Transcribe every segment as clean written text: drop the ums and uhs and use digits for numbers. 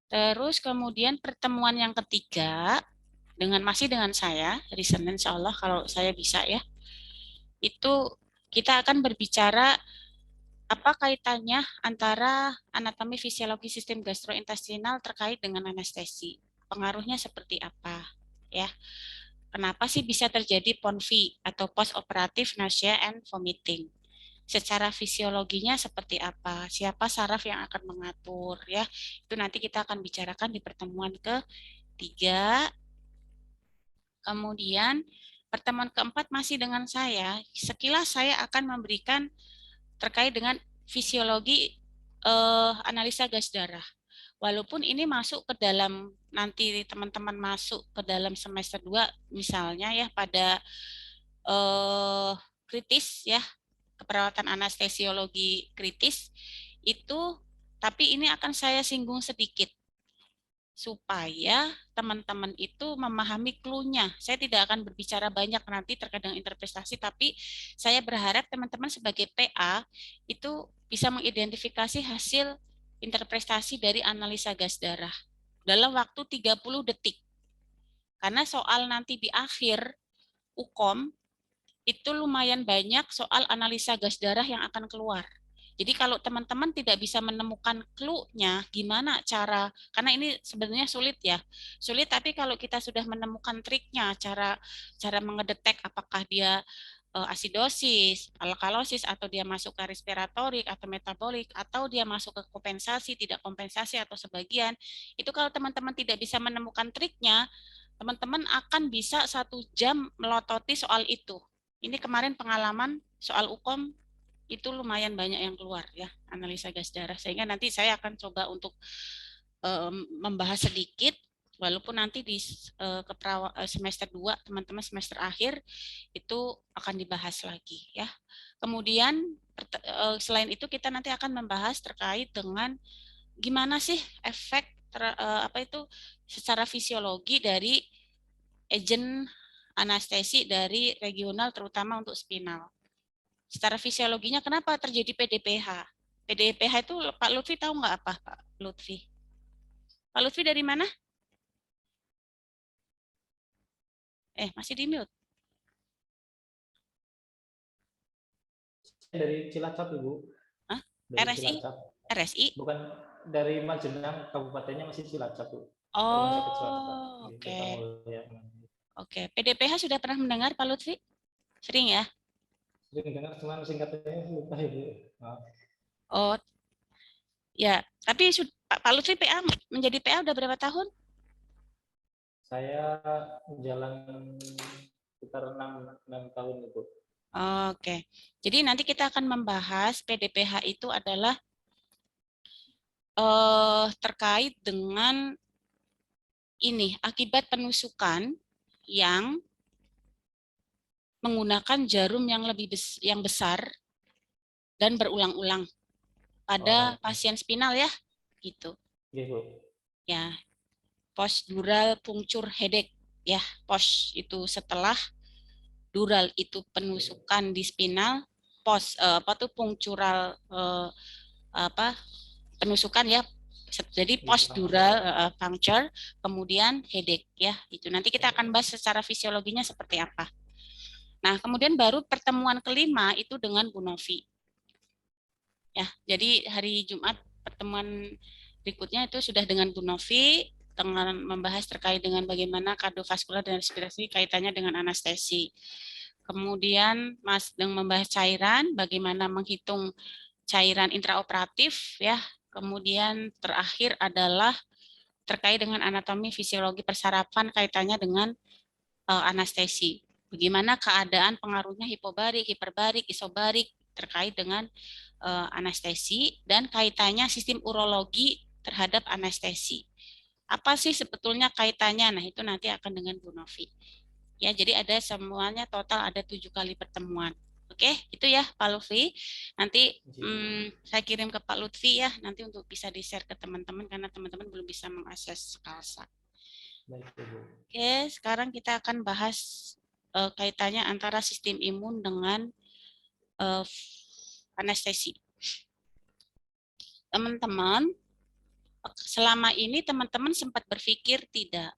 Terus kemudian pertemuan yang ketiga masih dengan saya hari Senin insya Allah kalau saya bisa ya, itu kita akan berbicara apa kaitannya antara anatomi fisiologi sistem gastrointestinal terkait dengan anestesi. Pengaruhnya seperti apa ya? Kenapa sih bisa terjadi PONV atau post operative nausea and vomiting? Secara fisiologinya seperti apa? Siapa saraf yang akan mengatur ya? Itu nanti kita akan bicarakan di pertemuan ketiga. Kemudian pertemuan keempat masih dengan saya. Sekilas saya akan memberikan terkait dengan fisiologi analisa gas darah. Walaupun ini masuk ke dalam nanti teman-teman masuk ke dalam semester 2 misalnya ya pada eh, kritis ya, keperawatan anestesiologi kritis itu, tapi ini akan saya singgung sedikit supaya teman-teman itu memahami clue-nya. Saya tidak akan berbicara banyak nanti terkait dengan interpretasi, tapi saya berharap teman-teman sebagai PA itu bisa mengidentifikasi hasil interpretasi dari analisa gas darah dalam waktu 30 detik. Karena soal nanti di akhir UKOM itu lumayan banyak soal analisa gas darah yang akan keluar. Jadi kalau teman-teman tidak bisa menemukan clue-nya, gimana cara, karena ini sebenarnya sulit ya, sulit, tapi kalau kita sudah menemukan triknya, cara mengedetek apakah dia asidosis, alkalosis, atau dia masuk ke respiratorik atau metabolik, atau dia masuk ke kompensasi, tidak kompensasi, atau sebagian, itu kalau teman-teman tidak bisa menemukan triknya, teman-teman akan bisa 1 jam melototi soal itu. Ini kemarin pengalaman soal UKOM itu lumayan banyak yang keluar ya, analisa gas darah. Sehingga nanti saya akan coba untuk membahas sedikit, walaupun nanti di semester 2 teman-teman semester akhir itu akan dibahas lagi ya. Kemudian selain itu kita nanti akan membahas terkait dengan gimana sih efek apa itu secara fisiologi dari agent anestesi dari regional terutama untuk spinal. Secara fisiologinya kenapa terjadi PDPH? PDPH itu Pak Lutfi tahu nggak apa Pak Lutfi? Pak Lutfi dari mana? Masih di mute. Dari Cilacap, Ibu. Hah? Dari RSI? Cilacap. RSI? Bukan, dari Majenang, kabupatennya masih Cilacap, Bu. Rumah sakit swasta Oh, di Kota oke. Mulia. Oke. PDPH sudah pernah mendengar Pak Lutfi? Sering ya? Sering dengar, cuma singkatnya lupa, Ibu. Maaf. Oh, ya. Tapi Pak Lutfi PA menjadi PA udah berapa tahun? Saya jalan sekitar 6 tahun, Ibu. Oke. Jadi nanti kita akan membahas PDPH itu adalah terkait dengan ini akibat penusukan yang menggunakan jarum yang besar dan berulang-ulang pada Oh, pasien spinal ya, gitu. gitu. Ya, postdural puncture headache ya, post itu setelah, dural itu penusukan di spinal, apa tuh punctural apa penusukan ya. Jadi postdural puncture, kemudian headache ya. Itu nanti kita akan bahas secara fisiologinya seperti apa. Nah, kemudian baru pertemuan kelima itu dengan Bu Novi. Ya, jadi hari Jumat pertemuan berikutnya itu sudah dengan Bu Novi dengan membahas terkait dengan bagaimana kardiovaskular dan respirasi kaitannya dengan anestesi. Kemudian Mas sedang membahas cairan, bagaimana menghitung cairan intraoperatif ya. Kemudian terakhir adalah terkait dengan anatomi fisiologi persarafan kaitannya dengan anestesi. Bagaimana keadaan pengaruhnya hipobarik, hiperbarik, isobarik terkait dengan anestesi dan kaitannya sistem urologi terhadap anestesi. Apa sih sebetulnya kaitannya? Nah, itu nanti akan dengan Bu Novi. Ya, jadi ada semuanya total ada 7 kali pertemuan. Oke, itu ya Pak Lutfi. Nanti saya kirim ke Pak Lutfi ya, nanti untuk bisa di-share ke teman-teman karena teman-teman belum bisa mengakses Skalsa. Oke, sekarang kita akan bahas kaitannya antara sistem imun dengan anestesi. Teman-teman, selama ini teman-teman sempat berpikir tidak?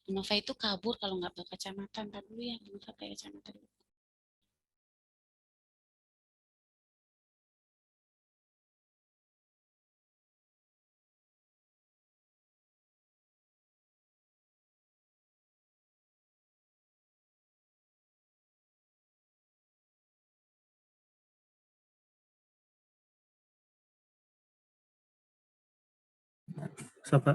Bu Nova itu kabur kalau nggak pakai kacamata. Ntar dulu ya, Bu Nova pakai kacamata dulu. Siapa?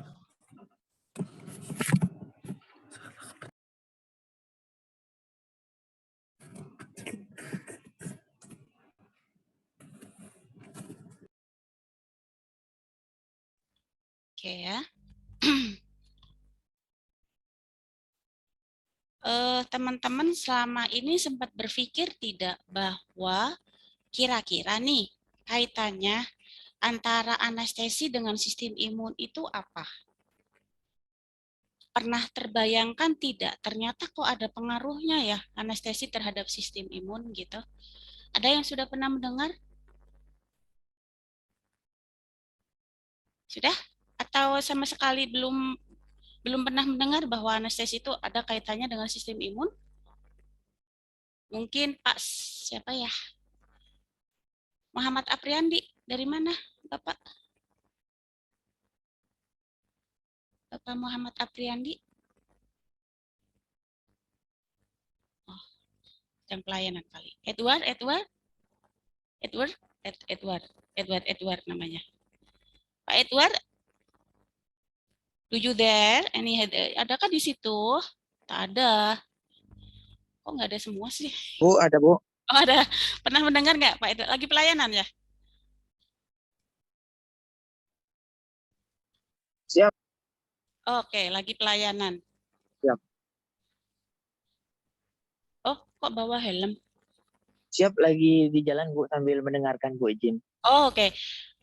Oke ya. Teman-teman selama ini sempat berpikir tidak bahwa kira-kira nih kaitannya antara anestesi dengan sistem imun itu apa? Pernah terbayangkan tidak? Ternyata kok ada pengaruhnya ya anestesi terhadap sistem imun gitu. Ada yang sudah pernah mendengar? Sudah? Atau sama sekali belum pernah mendengar bahwa anestesi itu ada kaitannya dengan sistem imun? Mungkin Pak siapa ya? Muhammad Apriandi. Dari mana, Bapak? Bapak Muhammad Apriandi? Oh, jam pelayanan kali. Edward namanya. Pak Edward, do you there? Adakah di situ? Tak ada. Kok nggak ada semua sih? Bu, ada Bu. Oh ada. Pernah mendengar nggak Pak Edward? Lagi pelayanan ya? Siap. Oke, lagi pelayanan. Siap. Oh, kok bawa helm? Siap, lagi di jalan Bu sambil mendengarkan Bu izin. Oh, oke.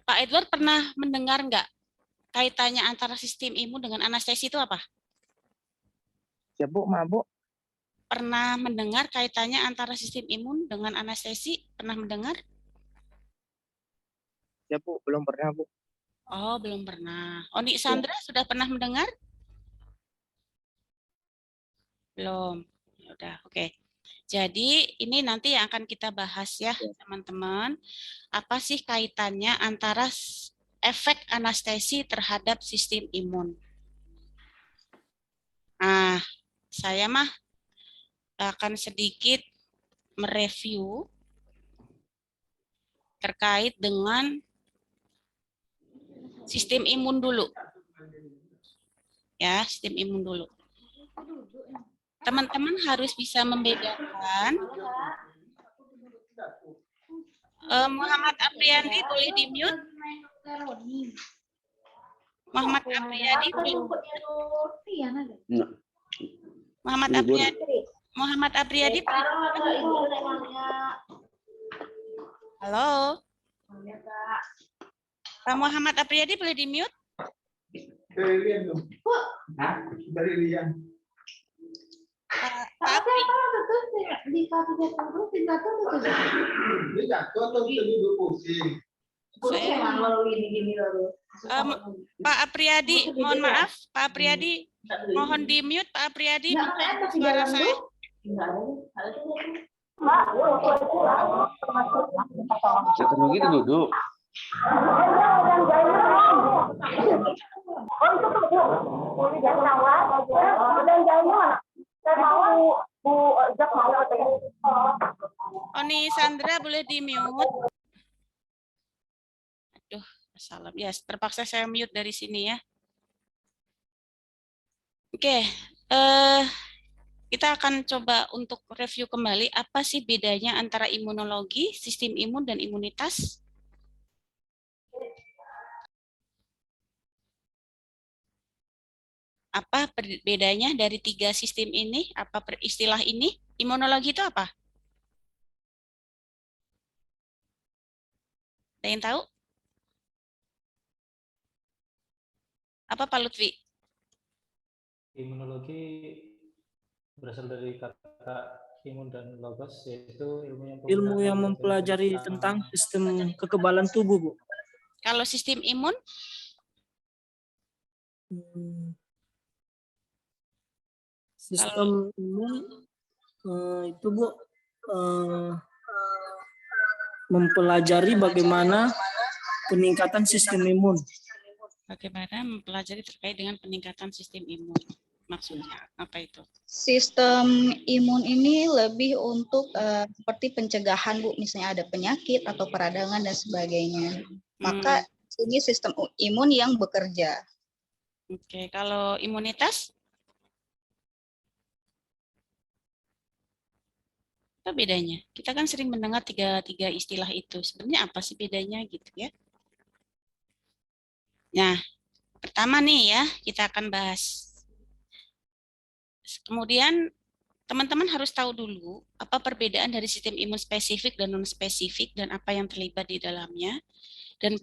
Pak Edward pernah mendengar nggak kaitannya antara sistem imun dengan anestesi itu apa? Siap Bu, maaf Bu. Pernah mendengar kaitannya antara sistem imun dengan anestesi? Pernah mendengar? Siap Bu, belum pernah Bu. Oh, belum pernah. Oni Sandra sudah pernah mendengar? Belum. Ya udah, oke. Jadi ini nanti yang akan kita bahas ya, teman-teman. Apa sih kaitannya antara efek anestesi terhadap sistem imun? Nah, saya mah akan sedikit mereview terkait dengan sistem imun dulu. Ya, sistem imun dulu. Teman-teman harus bisa membedakan. Muhammad Apriandi boleh di-mute? Muhammad Apriadi Muhammad Apriadi Muhammad Apriadi halo Pak Muhammad Apriadi boleh di mute? Pak Apri Pak Apriadi, mohon maaf, Pak Apriadi, mohon di mute, Pak Apriadi, suara saya. Teknologi itu duduk. Oni Sandra boleh di mute? Aduh, salam. Ya, terpaksa saya mute dari sini ya. Oke, kita akan coba untuk review kembali apa sih bedanya antara imunologi, sistem imun, dan imunitas. Apa bedanya dari tiga sistem ini? Apa istilah ini? Imunologi itu apa? Ada yang tahu? Apa Pak Lutfi? Imunologi berasal dari kata imun dan logos, yaitu ilmu yang mempelajari tentang sistem kekebalan tubuh, Bu. Kalau sistem imun? Hmm, Sistem imun itu Bu mempelajari bagaimana peningkatan sistem imun. Bagaimana mempelajari terkait dengan peningkatan sistem imun? Maksudnya apa itu? Sistem imun ini lebih untuk seperti pencegahan Bu, misalnya ada penyakit atau peradangan dan sebagainya. Maka ini sistem imun yang bekerja. Oke, kalau imunitas? Apa bedanya? Kita kan sering mendengar tiga istilah itu. Sebenarnya apa sih bedanya gitu ya? Nah, pertama nih ya, kita akan bahas. Kemudian teman-teman harus tahu dulu apa perbedaan dari sistem imun spesifik dan non spesifik dan apa yang terlibat di dalamnya dan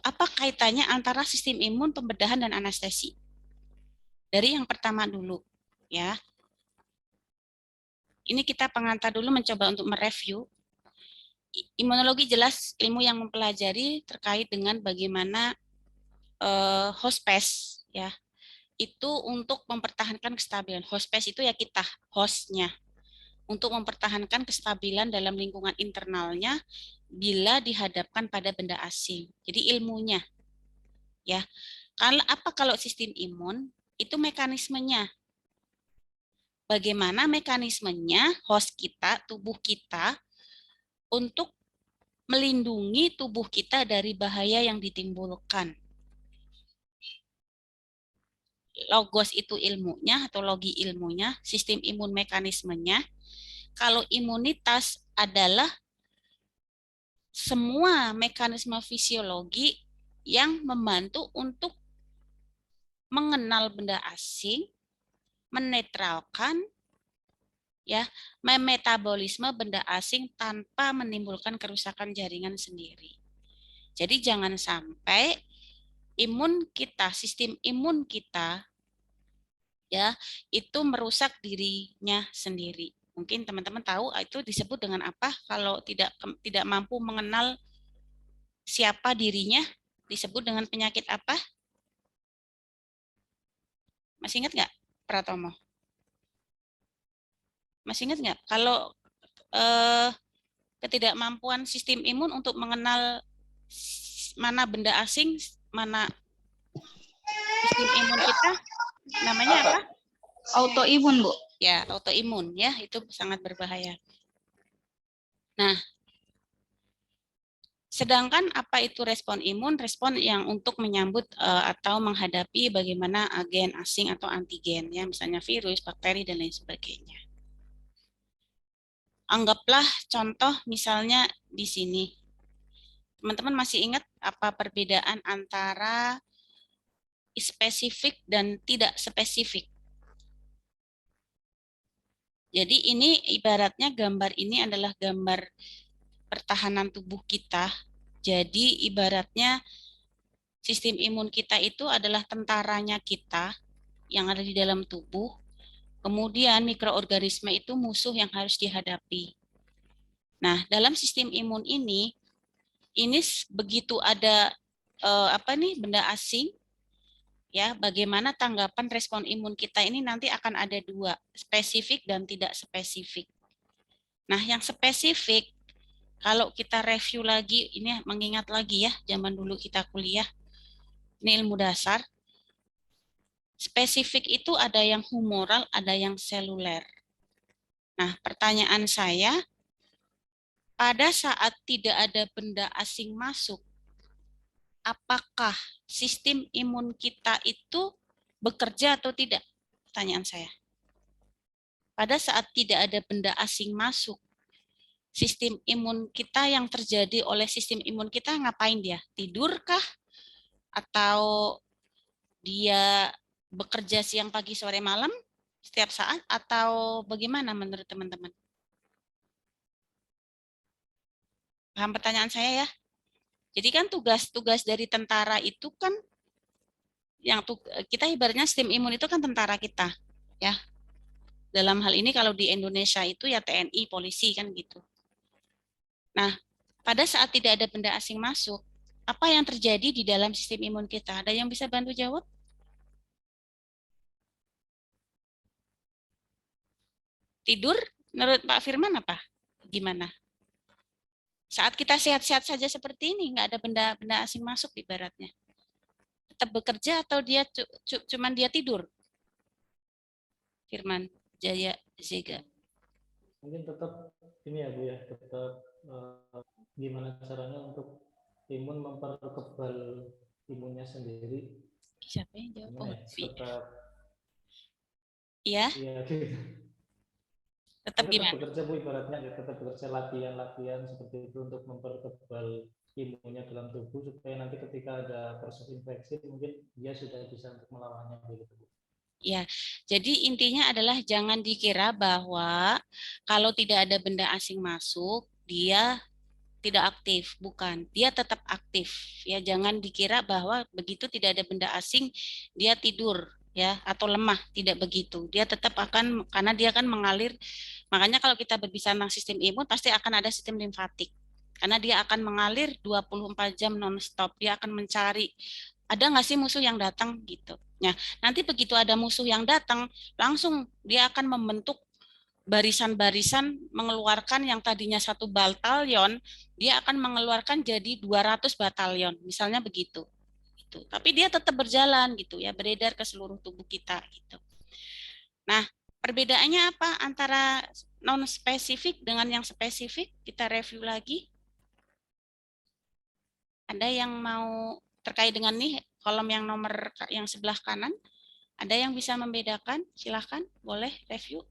apa kaitannya antara sistem imun, pembedahan dan anestesi. Dari yang pertama dulu ya. Ini kita pengantar dulu mencoba untuk mereview. Imunologi jelas ilmu yang mempelajari terkait dengan bagaimana hospes ya. Itu untuk mempertahankan kestabilan. Hospes itu ya kita, hostnya. Untuk mempertahankan kestabilan dalam lingkungan internalnya bila dihadapkan pada benda asing. Jadi ilmunya ya. Kalau sistem imun itu mekanismenya. Bagaimana mekanismenya host kita, tubuh kita untuk melindungi tubuh kita dari bahaya yang ditimbulkan. Logos itu ilmunya atau logi ilmunya, sistem imun mekanismenya. Kalau imunitas adalah semua mekanisme fisiologi yang membantu untuk mengenal benda asing, menetralkan, ya, memetabolisme benda asing tanpa menimbulkan kerusakan jaringan sendiri. Jadi jangan sampai imun kita, sistem imun kita, ya, itu merusak dirinya sendiri. Mungkin teman-teman tahu itu disebut dengan apa? Kalau tidak mampu mengenal siapa dirinya, disebut dengan penyakit apa? Masih ingat nggak, Pratomo? Masih ingat nggak? Kalau ketidakmampuan sistem imun untuk mengenal mana benda asing, mana sistem imun kita, namanya apa? Autoimun, Bu. Ya, autoimun ya, itu sangat berbahaya. Nah, sedangkan apa itu respon imun? Respon yang untuk menyambut atau menghadapi bagaimana agen asing atau antigen ya, misalnya virus, bakteri dan lain sebagainya. Anggaplah contoh misalnya di sini. Teman-teman masih ingat apa perbedaan antara spesifik dan tidak spesifik? Jadi ini ibaratnya gambar ini adalah gambar pertahanan tubuh kita. Jadi ibaratnya sistem imun kita itu adalah tentaranya kita yang ada di dalam tubuh. Kemudian mikroorganisme itu musuh yang harus dihadapi. Nah, dalam sistem imun ini begitu ada benda asing, ya, bagaimana tanggapan respon imun kita ini nanti akan ada dua, spesifik dan tidak spesifik. Nah, yang spesifik, kalau kita review lagi, ini mengingat lagi ya, zaman dulu kita kuliah, ini ilmu dasar, spesifik itu ada yang humoral, ada yang seluler. Nah, pertanyaan saya, pada saat tidak ada benda asing masuk, apakah sistem imun kita itu bekerja atau tidak? Pertanyaan saya. Pada saat tidak ada benda asing masuk, sistem imun kita yang terjadi oleh sistem imun kita ngapain dia? Tidurkah? Atau dia bekerja siang, pagi, sore, malam setiap saat? Atau bagaimana menurut teman-teman? Paham pertanyaan saya ya? Jadi kan tugas-tugas dari tentara itu kan yang kita ibaratnya sistem imun itu kan tentara kita, ya. Dalam hal ini kalau di Indonesia itu ya TNI, polisi kan gitu. Nah, pada saat tidak ada benda asing masuk, apa yang terjadi di dalam sistem imun kita? Ada yang bisa bantu jawab? Tidur menurut Pak Firman apa? Gimana? Saat kita sehat-sehat saja seperti ini, nggak ada benda-benda asing masuk ibaratnya. Tetap bekerja atau dia cuman dia tidur? Firman Jaya Zega. Mungkin tetap ini ya Bu ya, tetap gimana caranya untuk imun memperkebal imunnya sendiri. Siapa yang jawab? Oh, ya, tetap iya. Iya gitu. Tetap gimana? Bekerja Bu, ibaratnya ya, tetap bekerja latihan seperti itu untuk memperkebal imunnya dalam tubuh supaya nanti ketika ada proses infeksi mungkin dia sudah bisa untuk melawannya begitu Bu. Ya, jadi intinya adalah jangan dikira bahwa kalau tidak ada benda asing masuk, dia tidak aktif. Bukan, dia tetap aktif. Ya, jangan dikira bahwa begitu tidak ada benda asing, dia tidur ya atau lemah. Tidak begitu. Dia tetap akan, karena dia akan mengalir. Makanya kalau kita berbicara tentang sistem imun, pasti akan ada sistem limfatik. Karena dia akan mengalir 24 jam non-stop. Dia akan mencari, ada nggak sih musuh yang datang gitu. Nah, nanti begitu ada musuh yang datang, langsung dia akan membentuk barisan-barisan, mengeluarkan yang tadinya 1 batalion, dia akan mengeluarkan jadi 200 batalion, misalnya begitu. Gitu. Tapi dia tetap berjalan gitu ya, beredar ke seluruh tubuh kita gitu. Nah, perbedaannya apa antara non spesifik dengan yang spesifik? Kita review lagi. Ada yang mau terkait dengan nih kolom yang nomor yang sebelah kanan? Ada yang bisa membedakan? Silahkan, boleh review.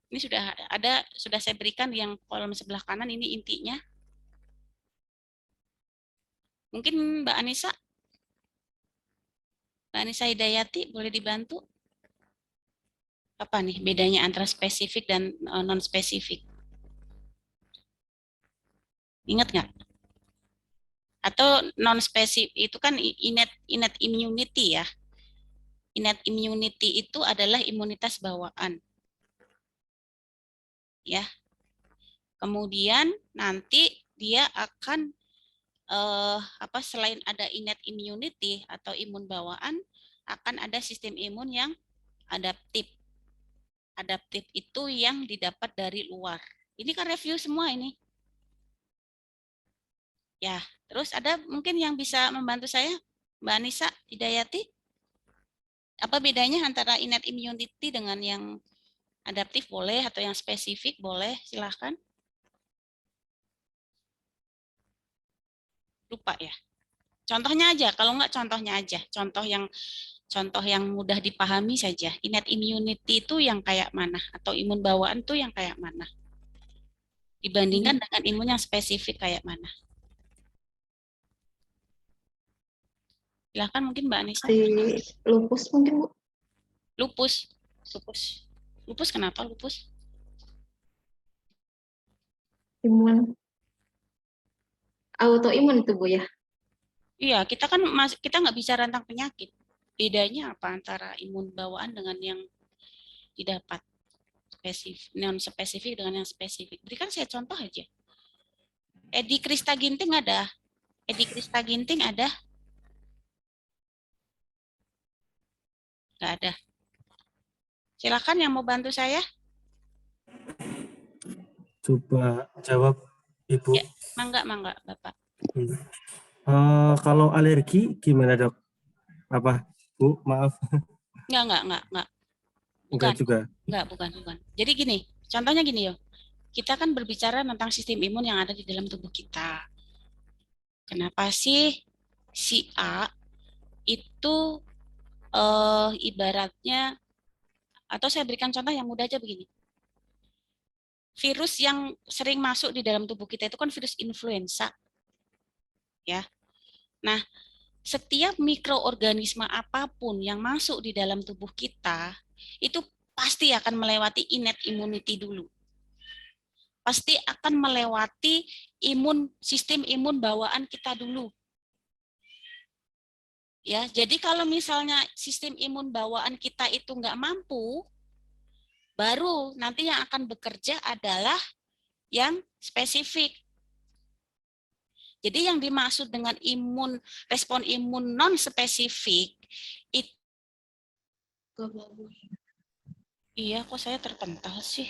Ini sudah ada, sudah saya berikan yang kolom sebelah kanan, ini intinya. Mungkin Mbak Anissa Hidayati boleh dibantu? Apa nih bedanya antara spesifik dan non-spesifik? Ingat nggak? Atau non-spesifik itu kan innate immunity ya. Innate immunity itu adalah imunitas bawaan. Ya. Kemudian nanti dia akan selain ada innate immunity atau imun bawaan, akan ada sistem imun yang adaptif. Adaptif itu yang didapat dari luar. Ini kan review semua ini. Ya, terus ada mungkin yang bisa membantu saya, Mbak Anissa Hidayati? Apa bedanya antara innate immunity dengan yang adaptif boleh atau yang spesifik boleh, silahkan. Lupa ya. Contohnya aja, kalau enggak contohnya aja. Contoh yang mudah dipahami saja. Innate immunity itu yang kayak mana? Atau imun bawaan itu yang kayak mana? Dibandingkan dengan imun yang spesifik kayak mana? Silahkan mungkin Mbak Anissa. Lupus mungkin Bu. Lupus kenapa lupus? Imun. Autoimun itu Bu ya? Iya, kita nggak bicara tentang penyakit. Bedanya apa antara imun bawaan dengan yang didapat? Non spesifik dengan yang spesifik. Berikan saya contoh aja. Edi Krista Ginting ada? Nggak ada. Silakan yang mau bantu saya. Coba jawab Ibu. Ya, mangga Bapak. Kalau alergi gimana Dok? Apa Bu? Maaf. Enggak. Enggak juga. Bukan. Jadi gini, contohnya gini yo. Kita kan berbicara tentang sistem imun yang ada di dalam tubuh kita. Kenapa sih si A itu ibaratnya, atau saya berikan contoh yang mudah aja begini. Virus yang sering masuk di dalam tubuh kita itu kan virus influenza. Ya. Nah, setiap mikroorganisme apapun yang masuk di dalam tubuh kita, itu pasti akan melewati innate immunity dulu. Pasti akan melewati sistem imun bawaan kita dulu. Ya, jadi kalau misalnya sistem imun bawaan kita itu nggak mampu, baru nanti yang akan bekerja adalah yang spesifik. Jadi yang dimaksud dengan respon imun non spesifik itu Gak bagus. Iya, kok saya terpental sih?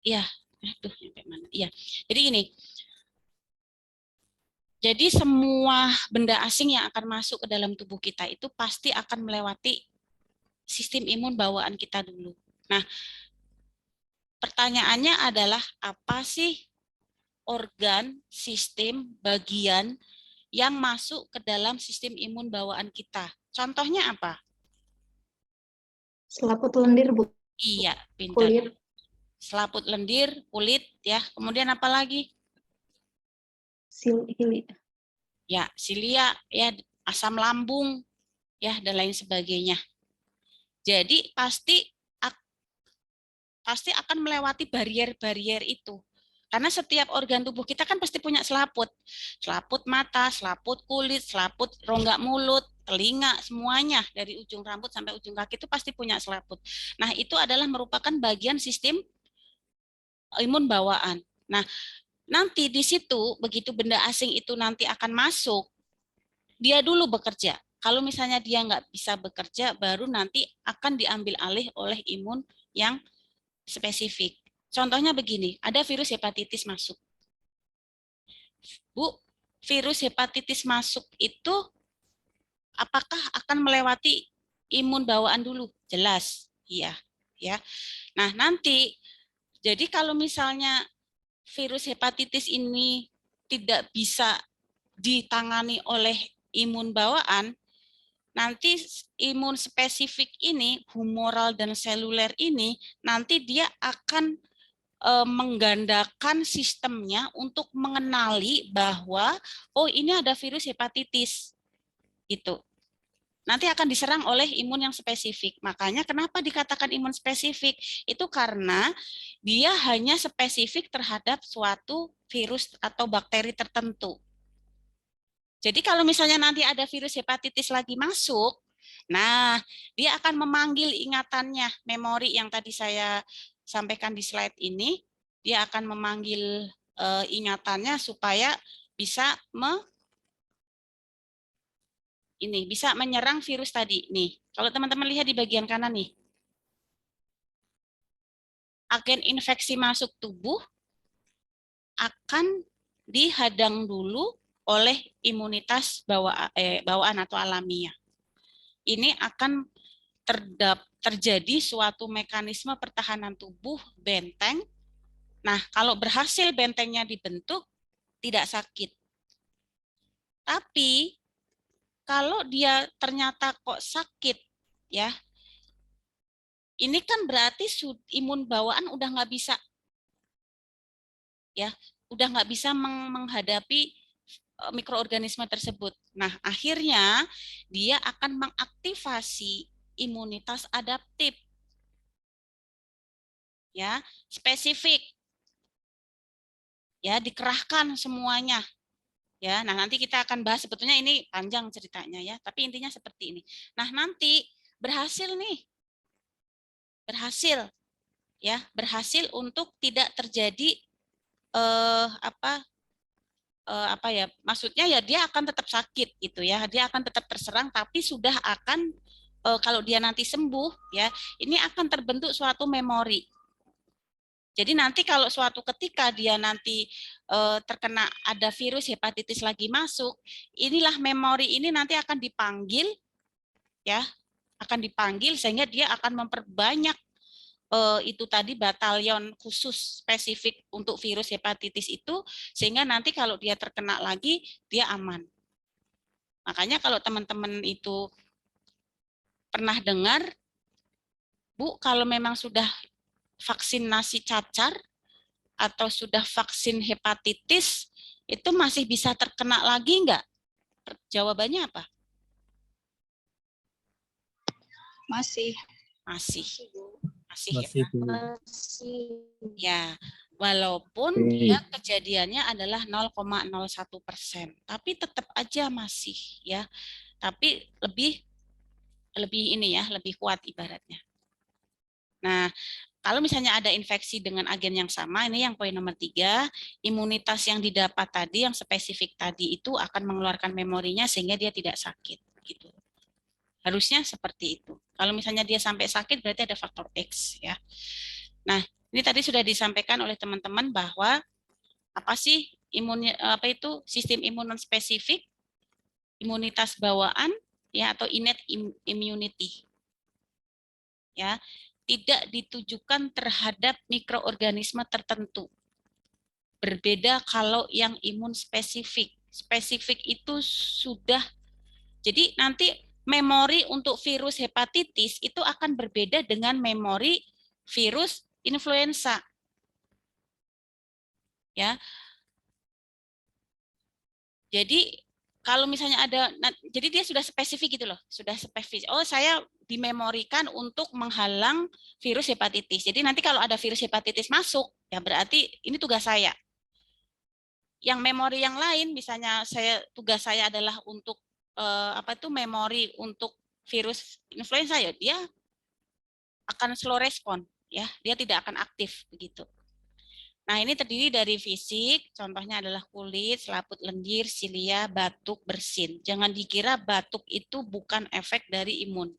Iya, aduh, sampai mana? Iya, jadi gini. Jadi semua benda asing yang akan masuk ke dalam tubuh kita itu pasti akan melewati sistem imun bawaan kita dulu. Nah, pertanyaannya adalah apa sih organ, sistem, bagian yang masuk ke dalam sistem imun bawaan kita? Contohnya apa? Selaput lendir, Bu. Iya, pintar. Kulit. Selaput lendir, kulit, ya. Kemudian apa lagi? Hili. Ya, silia, ya, asam lambung, ya, dan lain sebagainya. Jadi pasti akan melewati barier-barier itu. Karena setiap organ tubuh kita kan pasti punya selaput. Selaput mata, selaput kulit, selaput rongga mulut, telinga, semuanya dari ujung rambut sampai ujung kaki itu pasti punya selaput. Nah, itu adalah merupakan bagian sistem imun bawaan. Nah, nanti di situ begitu benda asing itu nanti akan masuk, dia dulu bekerja. Kalau misalnya dia nggak bisa bekerja, baru nanti akan diambil alih oleh imun yang spesifik. Contohnya begini, ada virus hepatitis masuk. Bu, virus hepatitis masuk itu apakah akan melewati imun bawaan dulu? Jelas, iya, ya. Nah, nanti jadi kalau misalnya virus hepatitis ini tidak bisa ditangani oleh imun bawaan, nanti imun spesifik ini, humoral dan seluler ini, nanti dia akan menggandakan sistemnya untuk mengenali bahwa oh ini ada virus hepatitis gitu. Nanti akan diserang oleh imun yang spesifik. Makanya kenapa dikatakan imun spesifik? Itu karena dia hanya spesifik terhadap suatu virus atau bakteri tertentu. Jadi kalau misalnya nanti ada virus hepatitis lagi masuk, nah dia akan memanggil ingatannya, memori yang tadi saya sampaikan di slide ini, dia akan memanggil ingatannya supaya bisa bisa menyerang virus tadi. Nih, kalau teman-teman lihat di bagian kanan nih, agen infeksi masuk tubuh akan dihadang dulu oleh imunitas bawaan atau alamiah. Ini akan terjadi suatu mekanisme pertahanan tubuh benteng. Nah, kalau berhasil bentengnya dibentuk, tidak sakit. Tapi kalau dia ternyata kok sakit, ya, ini kan berarti imun bawaan udah nggak bisa, ya, udah nggak bisa menghadapi mikroorganisme tersebut. Nah, akhirnya dia akan mengaktifasi imunitas adaptif, ya, spesifik, ya, dikerahkan semuanya, ya. Nah, nanti kita akan bahas, sebetulnya ini panjang ceritanya, ya, tapi intinya seperti ini. Nah, nanti berhasil nih, berhasil untuk tidak terjadi maksudnya ya dia akan tetap sakit gitu ya, dia akan tetap terserang, tapi sudah akan kalau dia nanti sembuh ya, ini akan terbentuk suatu memori. Jadi nanti kalau suatu ketika dia nanti terkena ada virus hepatitis lagi masuk, inilah memori ini nanti akan dipanggil, ya, akan dipanggil sehingga dia akan memperbanyak itu tadi batalion khusus spesifik untuk virus hepatitis itu, sehingga nanti kalau dia terkena lagi dia aman. Makanya kalau teman-teman itu pernah dengar, Bu, kalau memang sudah vaksinasi cacar atau sudah vaksin hepatitis, itu masih bisa terkena lagi enggak? Jawabannya apa? Masih. Masih ya, walaupun dia kejadiannya adalah 0,01%, tapi tetap aja masih, ya, tapi lebih ini ya, lebih kuat ibaratnya. Nah, kalau misalnya ada infeksi dengan agen yang sama, ini yang poin nomor 3, imunitas yang didapat tadi, yang spesifik tadi itu akan mengeluarkan memorinya sehingga dia tidak sakit, gitu. Harusnya seperti itu. Kalau misalnya dia sampai sakit berarti ada faktor X ya. Nah, ini tadi sudah disampaikan oleh teman-teman bahwa apa sih sistem imun non spesifik, imunitas bawaan ya atau innate immunity. Ya, tidak ditujukan terhadap mikroorganisme tertentu. Berbeda kalau yang imun spesifik. Spesifik itu sudah, jadi nanti memori untuk virus hepatitis itu akan berbeda dengan memori virus influenza. Ya. Jadi kalau misalnya jadi dia sudah spesifik gitu loh, sudah spesifik. Oh, saya dimemorikan untuk menghalang virus hepatitis. Jadi nanti kalau ada virus hepatitis masuk, ya berarti ini tugas saya. Yang memori yang lain, misalnya tugas saya adalah untuk memori untuk virus influenza, ya dia akan slow respon, ya dia tidak akan aktif begitu. Nah, ini terdiri dari fisik, contohnya adalah kulit, selaput lendir, silia, batuk, bersin. Jangan dikira batuk itu bukan efek dari imun.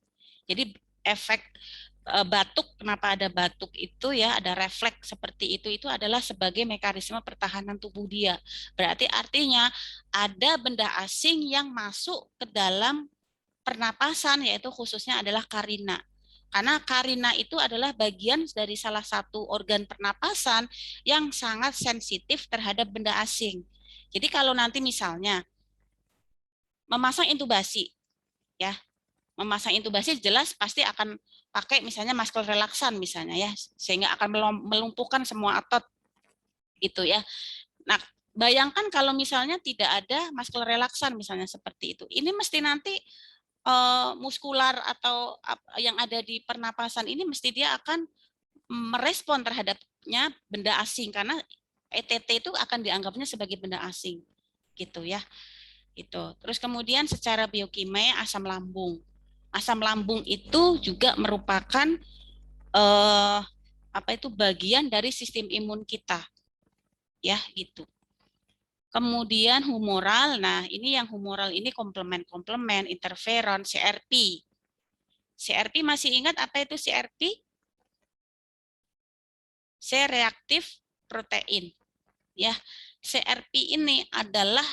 Jadi efek batuk, kenapa ada batuk itu ya, ada refleks seperti itu adalah sebagai mekanisme pertahanan tubuh dia. Berarti artinya ada benda asing yang masuk ke dalam pernapasan, yaitu khususnya adalah karina. Karena karina itu adalah bagian dari salah satu organ pernapasan yang sangat sensitif terhadap benda asing. Jadi kalau nanti misalnya memasang intubasi, ya, memasang intubasi jelas pasti akan pakai misalnya masker relaksan misalnya ya, sehingga akan melumpuhkan semua otot gitu ya. Nah, bayangkan kalau misalnya tidak ada masker relaksan misalnya seperti itu. Ini mesti nanti muskular atau yang ada di pernapasan ini mesti dia akan merespon terhadapnya benda asing karena ETT itu akan dianggapnya sebagai benda asing gitu ya. Itu. Terus kemudian secara biokimia asam lambung. Asam lambung itu juga merupakan bagian dari sistem imun kita. Ya, gitu. Kemudian humoral, nah ini yang humoral ini komplement, interferon, CRP. CRP masih ingat apa itu CRP? C-reaktif protein. Ya, CRP ini adalah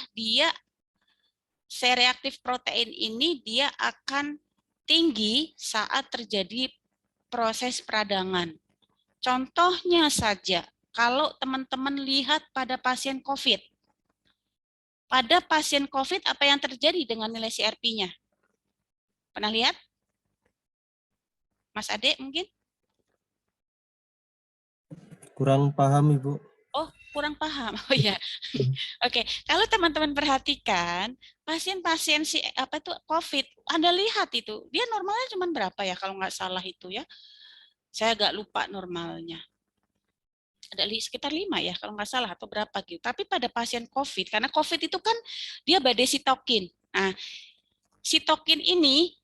C-reaktif protein ini dia akan tinggi saat terjadi proses peradangan. Contohnya saja, kalau teman-teman lihat pada pasien COVID, pada pasien COVID, apa yang terjadi dengan nilai CRP-nya? Pernah lihat? Mas Ade mungkin? Kurang paham, Ibu. Oh, kurang paham. Oh ya. Oke, kalau teman-teman perhatikan, pasien-pasien COVID, Anda lihat itu, dia normalnya cuma berapa ya kalau nggak salah itu ya? Saya agak lupa normalnya. Ada sekitar 5 ya kalau nggak salah atau berapa gitu. Tapi pada pasien COVID, karena COVID itu kan dia badai sitokin. Nah, sitokin ini,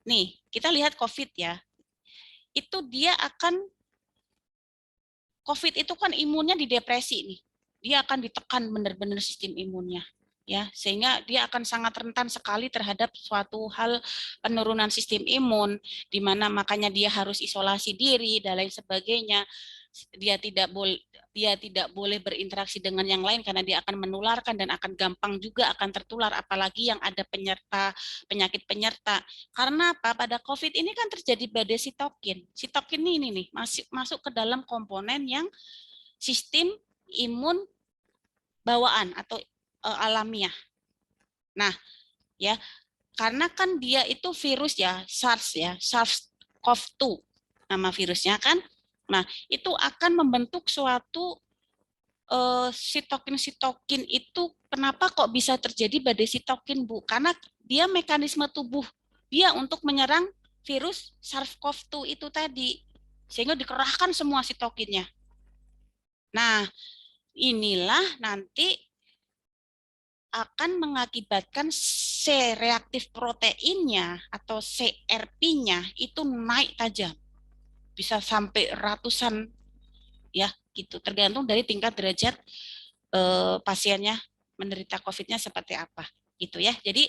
nih kita lihat COVID ya, itu dia akan, COVID itu kan imunnya didepresi nih, dia akan ditekan benar-benar sistem imunnya. Ya, sehingga dia akan sangat rentan sekali terhadap suatu hal penurunan sistem imun, di mana makanya dia harus isolasi diri dan lain sebagainya. Dia tidak boleh berinteraksi dengan yang lain karena dia akan menularkan dan akan gampang juga akan tertular, apalagi yang ada penyakit penyerta. Karena apa? Pada COVID ini kan terjadi badai sitokin. Sitokin ini nih masuk ke dalam komponen yang sistem imun bawaan atau alamiah. Nah, ya, karena kan dia itu virus ya, SARS-CoV-2 nama virusnya kan. Nah, itu akan membentuk suatu sitokin itu. Kenapa kok bisa terjadi badai sitokin, Bu? Karena dia mekanisme tubuh dia untuk menyerang virus SARS-CoV-2 itu tadi, sehingga dikerahkan semua sitokinnya. Nah, inilah nanti akan mengakibatkan C-reaktif proteinnya atau CRP-nya itu naik tajam. Bisa sampai ratusan ya gitu, tergantung dari tingkat derajat pasiennya menderita COVID-nya seperti apa gitu ya. Jadi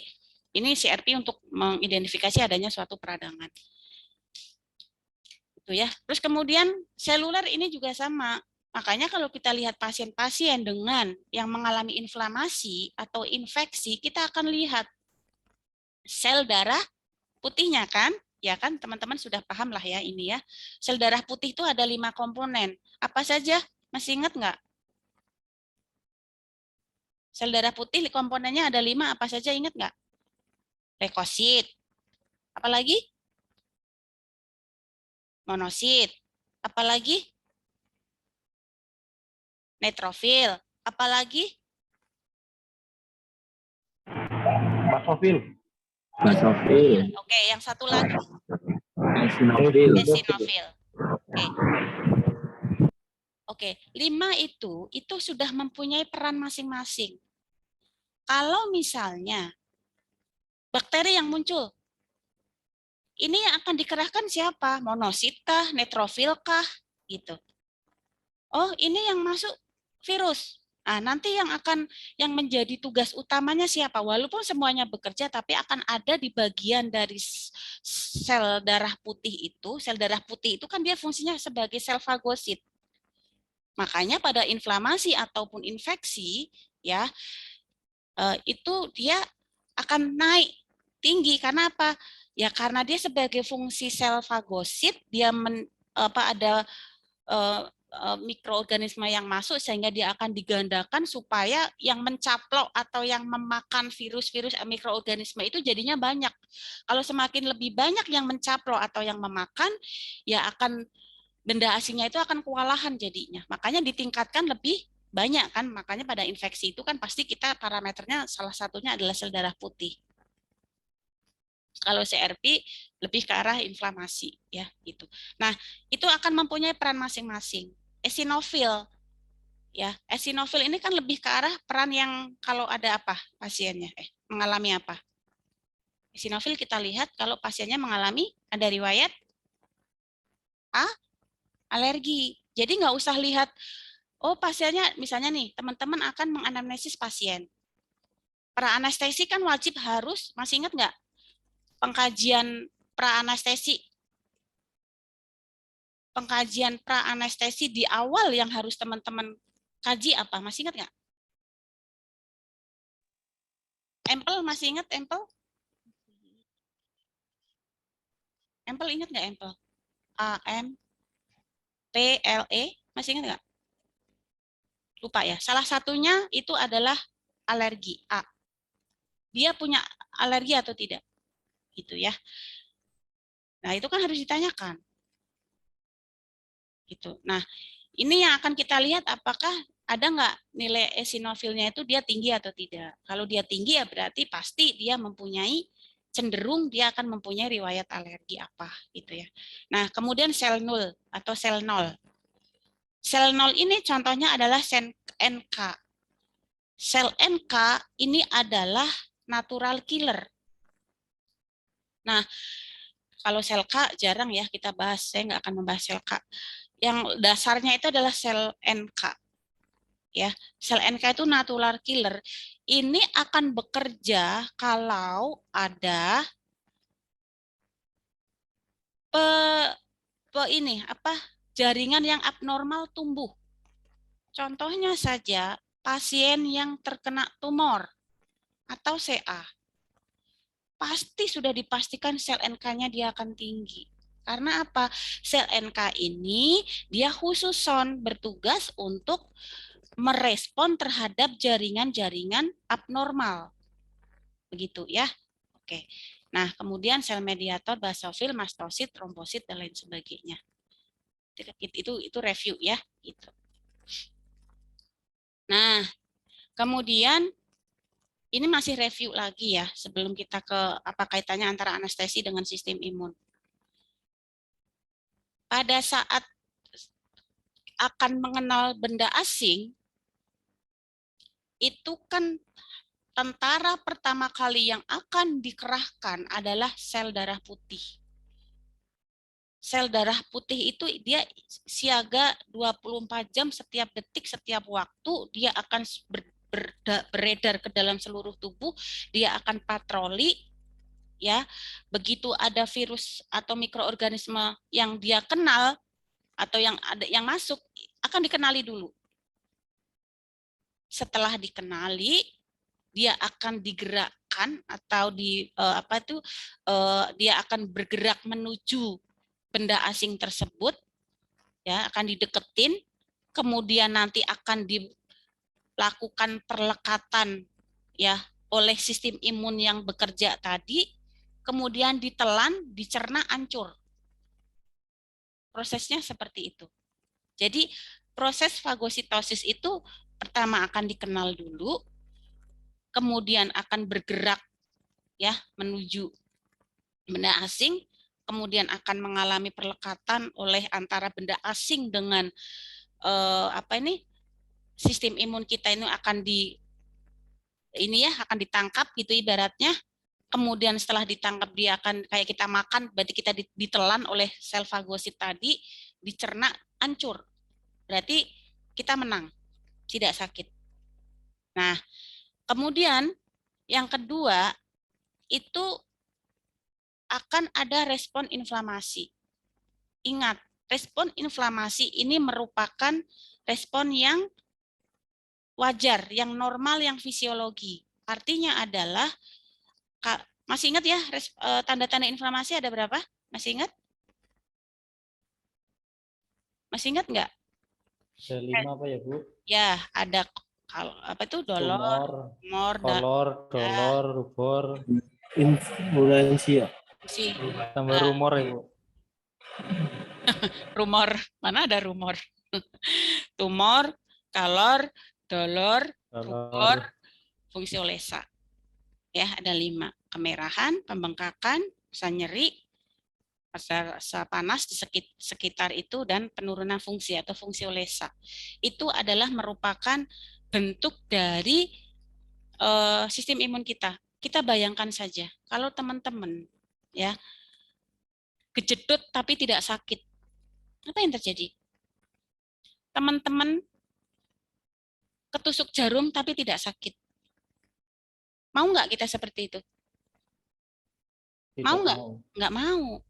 Ini CRP untuk mengidentifikasi adanya suatu peradangan. Itu ya. Terus kemudian seluler ini juga sama. Makanya kalau kita lihat pasien-pasien dengan yang mengalami inflamasi atau infeksi, kita akan lihat sel darah putihnya kan? Ya kan teman-teman sudah paham lah ya ini ya. Sel darah putih itu ada 5 komponen. Apa saja? Masih ingat nggak? Sel darah putih komponennya ada 5, apa saja ingat nggak? Leukosit. Apalagi? Monosit. Apalagi? Neutrofil. Apalagi? Basofil. Basofil. Oke, yang satu lagi. Eosinofil. Eosinofil. Oke, 5 itu sudah mempunyai peran masing-masing. Kalau misalnya bakteri yang muncul, ini yang akan dikerahkan siapa? Monosit kah? Neutrofil kah? Gitu. Oh, ini yang masuk virus. Nah, nanti yang menjadi tugas utamanya siapa? Walaupun semuanya bekerja, tapi akan ada di bagian dari sel darah putih itu. Sel darah putih itu kan dia fungsinya sebagai sel fagosit. Makanya pada inflamasi ataupun infeksi, ya itu dia akan naik tinggi. Karena apa? Ya karena dia sebagai fungsi sel fagosit, dia ada mikroorganisme yang masuk sehingga dia akan digandakan supaya yang mencaplok atau yang memakan virus-virus mikroorganisme itu jadinya banyak. Kalau semakin lebih banyak yang mencaplok atau yang memakan, ya akan benda asingnya itu akan kewalahan jadinya. Makanya ditingkatkan lebih banyak kan. Makanya pada infeksi itu kan pasti kita parameternya salah satunya adalah sel darah putih. Kalau CRP lebih ke arah inflamasi ya gitu. Nah, itu akan mempunyai peran masing-masing. Eosinofil ya. Eosinofil ini kan lebih ke arah peran yang kalau ada apa pasiennya mengalami apa. Eosinofil kita lihat kalau pasiennya mengalami ada riwayat alergi. Jadi nggak usah lihat oh pasiennya misalnya nih teman-teman akan menganamnesis pasien. Pra-anestesi kan wajib harus masih ingat nggak? Pengkajian pra-anestesi di awal yang harus teman-teman kaji apa? Masih ingat nggak? Empel masih ingat empel? Empel ingat nggak empel? AMPLE masih ingat nggak? Lupa ya. Salah satunya itu adalah alergi A. Dia punya alergi atau tidak? Gitu ya. Nah, itu kan harus ditanyakan. Gitu. Nah, ini yang akan kita lihat apakah ada nggak nilai eosinofilnya itu dia tinggi atau tidak. Kalau dia tinggi ya berarti pasti dia mempunyai cenderung dia akan mempunyai riwayat alergi apa gitu ya. Nah, kemudian sel nol atau sel nol. Sel nol ini contohnya adalah sel NK. Sel NK ini adalah natural killer. Nah, kalau sel K jarang ya kita bahas, saya nggak akan membahas sel K. Yang dasarnya itu adalah sel NK. Ya, sel NK itu natural killer. Ini akan bekerja kalau ada jaringan yang abnormal tumbuh. Contohnya saja pasien yang terkena tumor atau CA. Pasti sudah dipastikan sel NK-nya dia akan tinggi. Karena apa? Sel NK ini dia khusus bertugas untuk merespon terhadap jaringan-jaringan abnormal. Begitu ya. Oke. Nah, kemudian sel mediator, basofil, mastosit, trombosit dan lain sebagainya. Itu review ya, gitu. Nah, kemudian ini masih review lagi ya sebelum kita ke apa kaitannya antara anestesi dengan sistem imun. Pada saat akan mengenal benda asing, itu kan tentara pertama kali yang akan dikerahkan adalah sel darah putih. Sel darah putih itu dia siaga 24 jam setiap detik, setiap waktu dia akan beredar ke dalam seluruh tubuh, dia akan patroli, ya. Begitu ada virus atau mikroorganisme yang dia kenal atau yang masuk, akan dikenali dulu. Setelah dikenali, dia akan digerakkan atau dia akan bergerak menuju benda asing tersebut, ya, akan dideketin, kemudian nanti akan dilakukan perlekatan, ya, oleh sistem imun yang bekerja tadi, kemudian ditelan, dicerna, hancur. Prosesnya seperti itu. Jadi proses fagositosis itu pertama akan dikenal dulu, kemudian akan bergerak, ya, menuju benda asing, kemudian akan mengalami perlekatan oleh antara benda asing dengan sistem imun kita ini akan akan ditangkap gitu ibaratnya. Kemudian setelah ditangkap dia akan kayak kita makan, berarti kita ditelan oleh sel fagosit tadi, dicerna, hancur. Berarti kita menang, tidak sakit. Nah, kemudian yang kedua itu akan ada respon inflamasi. Ingat, respon inflamasi ini merupakan respon yang wajar, yang normal, yang fisiologi. Artinya adalah, masih ingat ya tanda-tanda inflamasi ada berapa? Masih ingat? Masih ingat nggak? Ada 5 apa ya, Bu? Ya, ada dolor, dolor, rubor, influensia. tambah rumor ya, Bu. Rumor, mana ada rumor? Tumor, kalor, dolor, rubor, fungsi olesa. Ya, ada 5. Kemerahan, pembengkakan, rasa nyeri, rasa panas di sekitar itu, dan penurunan fungsi atau fungsi olesa. Itu adalah merupakan bentuk dari sistem imun kita. Kita bayangkan saja, kalau teman-teman, ya, kejedot tapi tidak sakit, apa yang terjadi? Teman-teman ketusuk jarum tapi tidak sakit. Mau nggak kita seperti itu? Mau nggak? Nggak mau.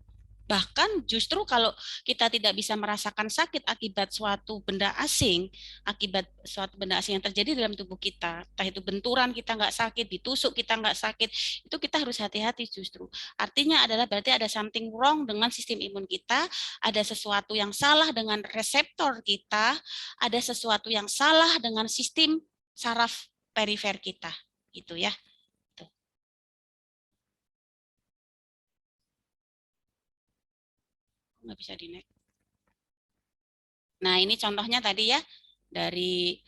Bahkan justru kalau kita tidak bisa merasakan sakit akibat suatu benda asing yang terjadi dalam tubuh kita, entah itu benturan kita nggak sakit, ditusuk kita nggak sakit, itu kita harus hati-hati justru. Artinya adalah berarti ada something wrong dengan sistem imun kita, ada sesuatu yang salah dengan reseptor kita, ada sesuatu yang salah dengan sistem saraf perifer kita, gitu ya. Nggak bisa di-next. Nah, ini contohnya tadi ya, dari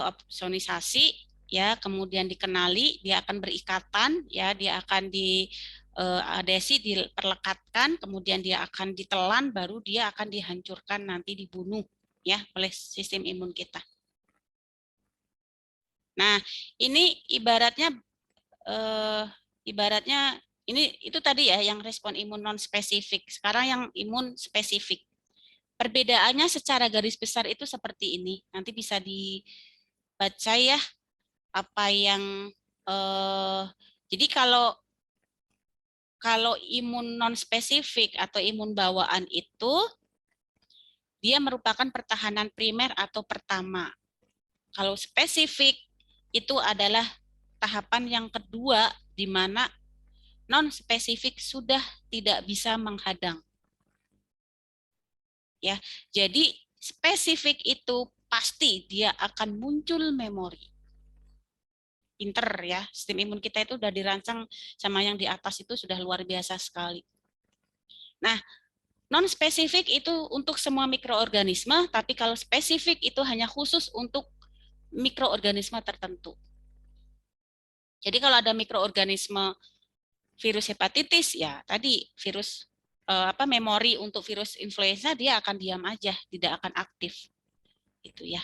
opsonisasi, ya, kemudian dikenali, dia akan berikatan, ya, dia akan diadesi, diperlekatkan, kemudian dia akan ditelan, baru dia akan dihancurkan, nanti dibunuh, ya, oleh sistem imun kita. Nah, ini ibaratnya itu tadi ya yang respon imun non spesifik. Sekarang yang imun spesifik. Perbedaannya secara garis besar itu seperti ini. Nanti bisa dibaca ya apa yang jadi kalau imun non spesifik atau imun bawaan itu dia merupakan pertahanan primer atau pertama. Kalau spesifik itu adalah tahapan yang kedua di mana non-spesifik sudah tidak bisa menghadang. Ya, jadi spesifik itu pasti dia akan muncul memori. Pinter ya, sistem imun kita itu sudah dirancang sama yang di atas itu sudah luar biasa sekali. Nah, non-spesifik itu untuk semua mikroorganisme, tapi kalau spesifik itu hanya khusus untuk mikroorganisme tertentu. Jadi kalau ada mikroorganisme virus hepatitis, ya tadi virus memori untuk virus influenza dia akan diam aja, tidak akan aktif, gitu ya.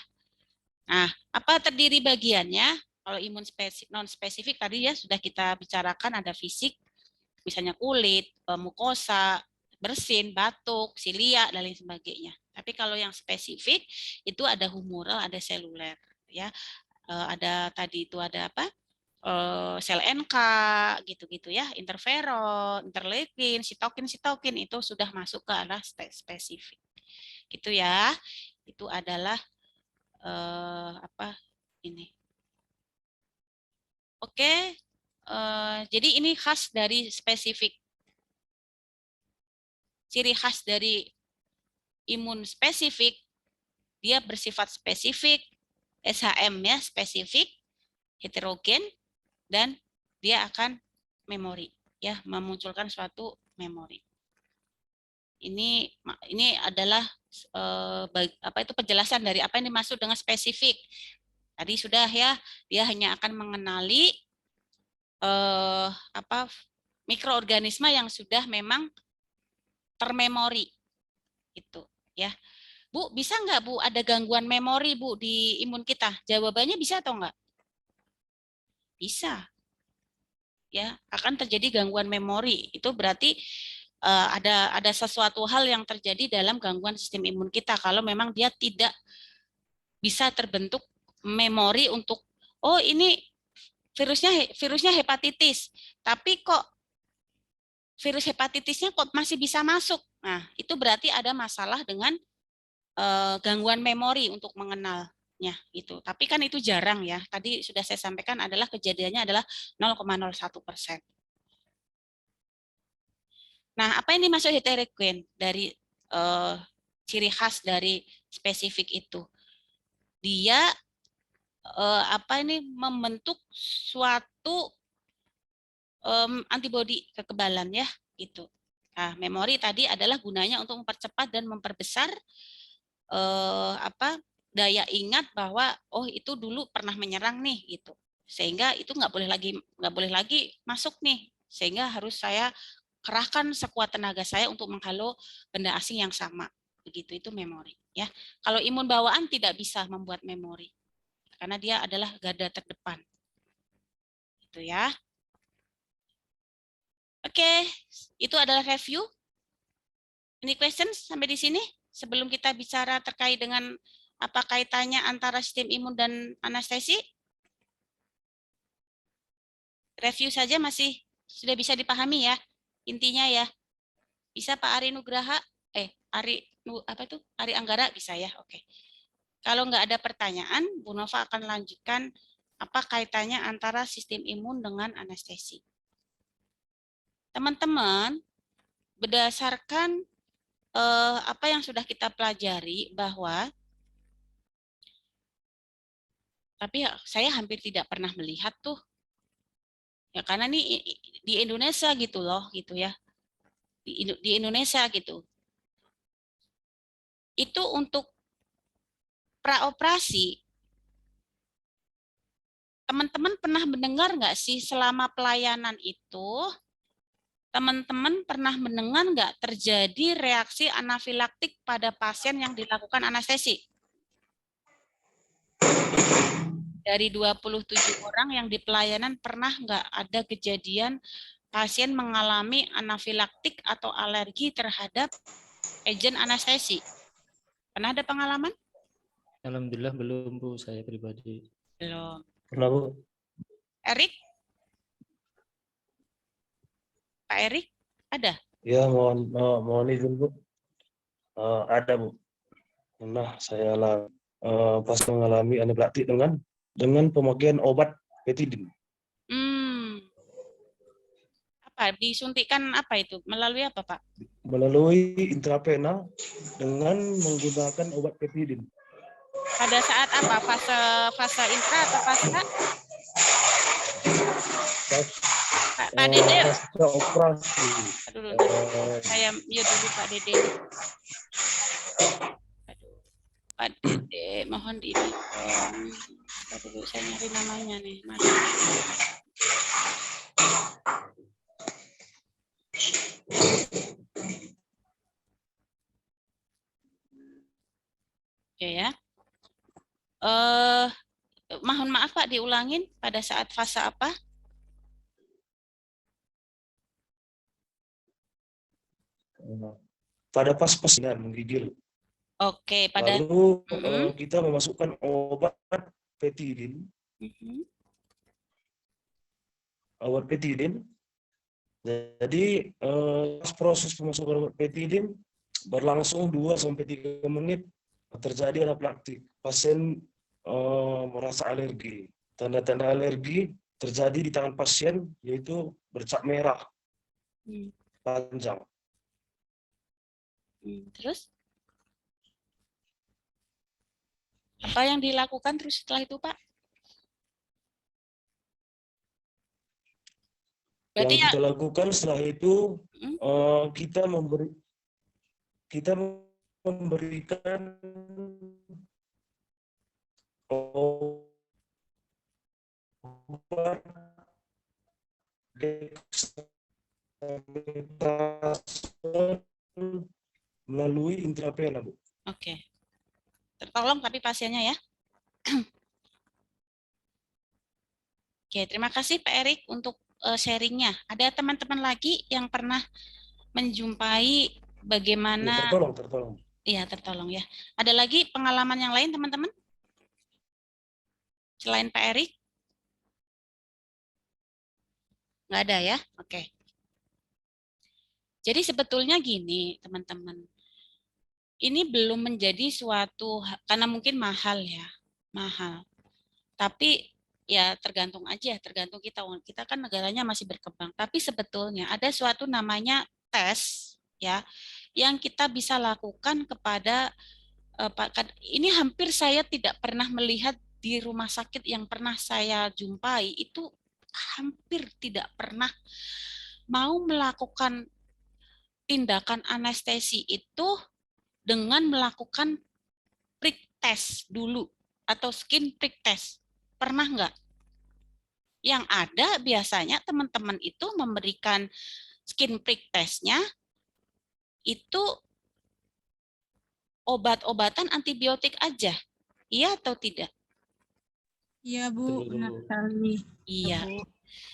Nah, apa terdiri bagiannya? Kalau imun non spesifik tadi ya sudah kita bicarakan, ada fisik, misalnya kulit, mukosa, bersin, batuk, silia dan lain sebagainya. Tapi kalau yang spesifik itu ada humoral, ada seluler, ya. ada tadi itu ada apa? Sel NK gitu-gitu ya, interferon, interleukin, sitokin itu sudah masuk ke arah spesifik. Gitu ya. Itu adalah apa ini. Oke. Jadi ini khas dari spesifik. Ciri khas dari imun spesifik, dia bersifat spesifik, SHM ya, spesifik, heterogen, dan dia akan memori ya, memunculkan suatu memori. Ini adalah apa itu penjelasan dari apa yang dimaksud dengan spesifik. Tadi sudah ya, dia hanya akan mengenali apa mikroorganisme yang sudah memang termemori itu ya. Bu, bisa nggak Bu ada gangguan memori Bu di imun kita? Jawabannya bisa atau enggak? Bisa. Ya, akan terjadi gangguan memori. Itu berarti ada sesuatu hal yang terjadi dalam gangguan sistem imun kita kalau memang dia tidak bisa terbentuk memori untuk oh ini virusnya hepatitis, tapi kok virus hepatitisnya kok masih bisa masuk. Nah, itu berarti ada masalah dengan gangguan memori untuk mengenalnya gitu. Tapi kan itu jarang ya. Tadi sudah saya sampaikan adalah kejadiannya adalah 0,01%. Nah, apa yang dimaksud heterogen dari ciri khas dari spesifik itu? Dia apa ini membentuk suatu antibodi kekebalan ya gitu. Nah, memori tadi adalah gunanya untuk mempercepat dan memperbesar apa daya ingat bahwa oh itu dulu pernah menyerang nih gitu. Sehingga itu nggak boleh lagi masuk nih. Sehingga harus saya kerahkan sekuat tenaga saya untuk menghalau benda asing yang sama. Begitu itu memori ya. Kalau imun bawaan tidak bisa membuat memori karena dia adalah garda terdepan. Itu ya. Oke, itu adalah review. Any questions sampai di sini? Sebelum kita bicara terkait dengan apa kaitannya antara sistem imun dan anestesi? Review saja masih sudah bisa dipahami ya. Intinya ya. Bisa Pak Ari Nugraha? Ari Anggara bisa ya? Oke. Kalau nggak ada pertanyaan, Bu Nova akan lanjutkan apa kaitannya antara sistem imun dengan anestesi. Teman-teman, berdasarkan apa yang sudah kita pelajari bahwa tapi saya hampir tidak pernah melihat tuh ya karena ini di Indonesia gitu loh gitu ya di Indonesia gitu itu untuk praoperasi teman-teman pernah mendengar nggak sih selama pelayanan itu teman-teman pernah mendengar nggak terjadi reaksi anafilaktik pada pasien yang dilakukan anestesi? Dari 27 orang yang di pelayanan pernah nggak ada kejadian pasien mengalami anafilaktik atau alergi terhadap agen anestesi? Pernah ada pengalaman? Alhamdulillah belum Bu, saya pribadi. Belum. Pernah Bu? Erik? Pak Erik, ada? Ya, mohon izin Bu. Ada Bu. Pernah saya pas mengalami anafilaktik dengan pemakaian obat petidin. Apa? Disuntikkan apa itu? Melalui apa Pak? Melalui intravena dengan menggunakan obat petidin. Pada saat apa? Fase intra atau pasca? Pak Dede. Pasca operasi. Aduh, saya mute dulu Pak Dede. Aduh. Pak Dede, mohon di dulu saya nyari namanya nih. Mas. Oke ya. Mohon maaf Pak, diulangin pada saat fase apa? Pada pas-pasnya menggigil. Oke, pada lalu kita memasukkan obat petidin obat petidin. Jadi proses pemasukan obat petidin berlangsung 2-3 menit. Terjadi anafilaktik. Pasien merasa alergi. Tanda-tanda alergi terjadi di tangan pasien, yaitu bercak merah panjang. Terus apa yang dilakukan terus setelah itu, Pak? Berarti Yang kita lakukan setelah itu kita memberikan obat dexamethasone melalui intravena, Bu. Oke. Tertolong tapi pasiennya ya. Oke, terima kasih Pak Erik untuk sharingnya. Ada teman-teman lagi yang pernah menjumpai bagaimana... Ya, tertolong. Iya, tertolong ya. Ada lagi pengalaman yang lain teman-teman? Selain Pak Erik? Nggak ada ya? Oke. Jadi sebetulnya gini teman-teman. Ini belum menjadi suatu, karena mungkin mahal ya. Mahal. Tapi ya tergantung aja, tergantung kita. Kita kan negaranya masih berkembang. Tapi sebetulnya ada suatu namanya tes ya, yang kita bisa lakukan kepada ini hampir saya tidak pernah melihat di rumah sakit yang pernah saya jumpai itu hampir tidak pernah mau melakukan tindakan anestesi itu dengan melakukan prick test dulu atau skin prick test. Pernah nggak? Yang ada biasanya teman-teman itu memberikan skin prick testnya itu obat-obatan antibiotik aja. Iya atau tidak? Iya, Bu. Benar sekali. Iya.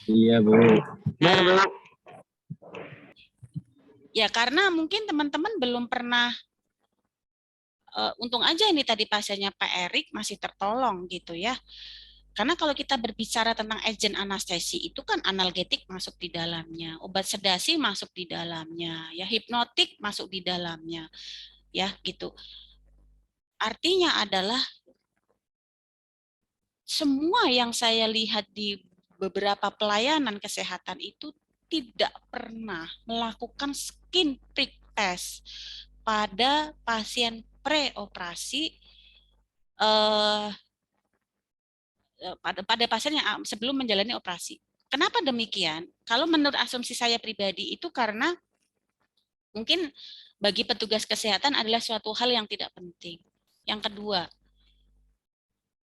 Iya, Bu. Nah, ya karena mungkin teman-teman belum pernah, untung aja ini tadi pasiennya Pak Erik masih tertolong gitu ya. Karena kalau kita berbicara tentang agen anestesi itu kan analgetik masuk di dalamnya, obat sedasi masuk di dalamnya, ya hipnotik masuk di dalamnya, ya gitu. Artinya adalah semua yang saya lihat di beberapa pelayanan kesehatan itu tidak pernah melakukan skin prick test pada pasien preoperasi, pada pasien yang sebelum menjalani operasi. Kenapa demikian? Kalau menurut asumsi saya pribadi itu karena mungkin bagi petugas kesehatan adalah suatu hal yang tidak penting. Yang kedua,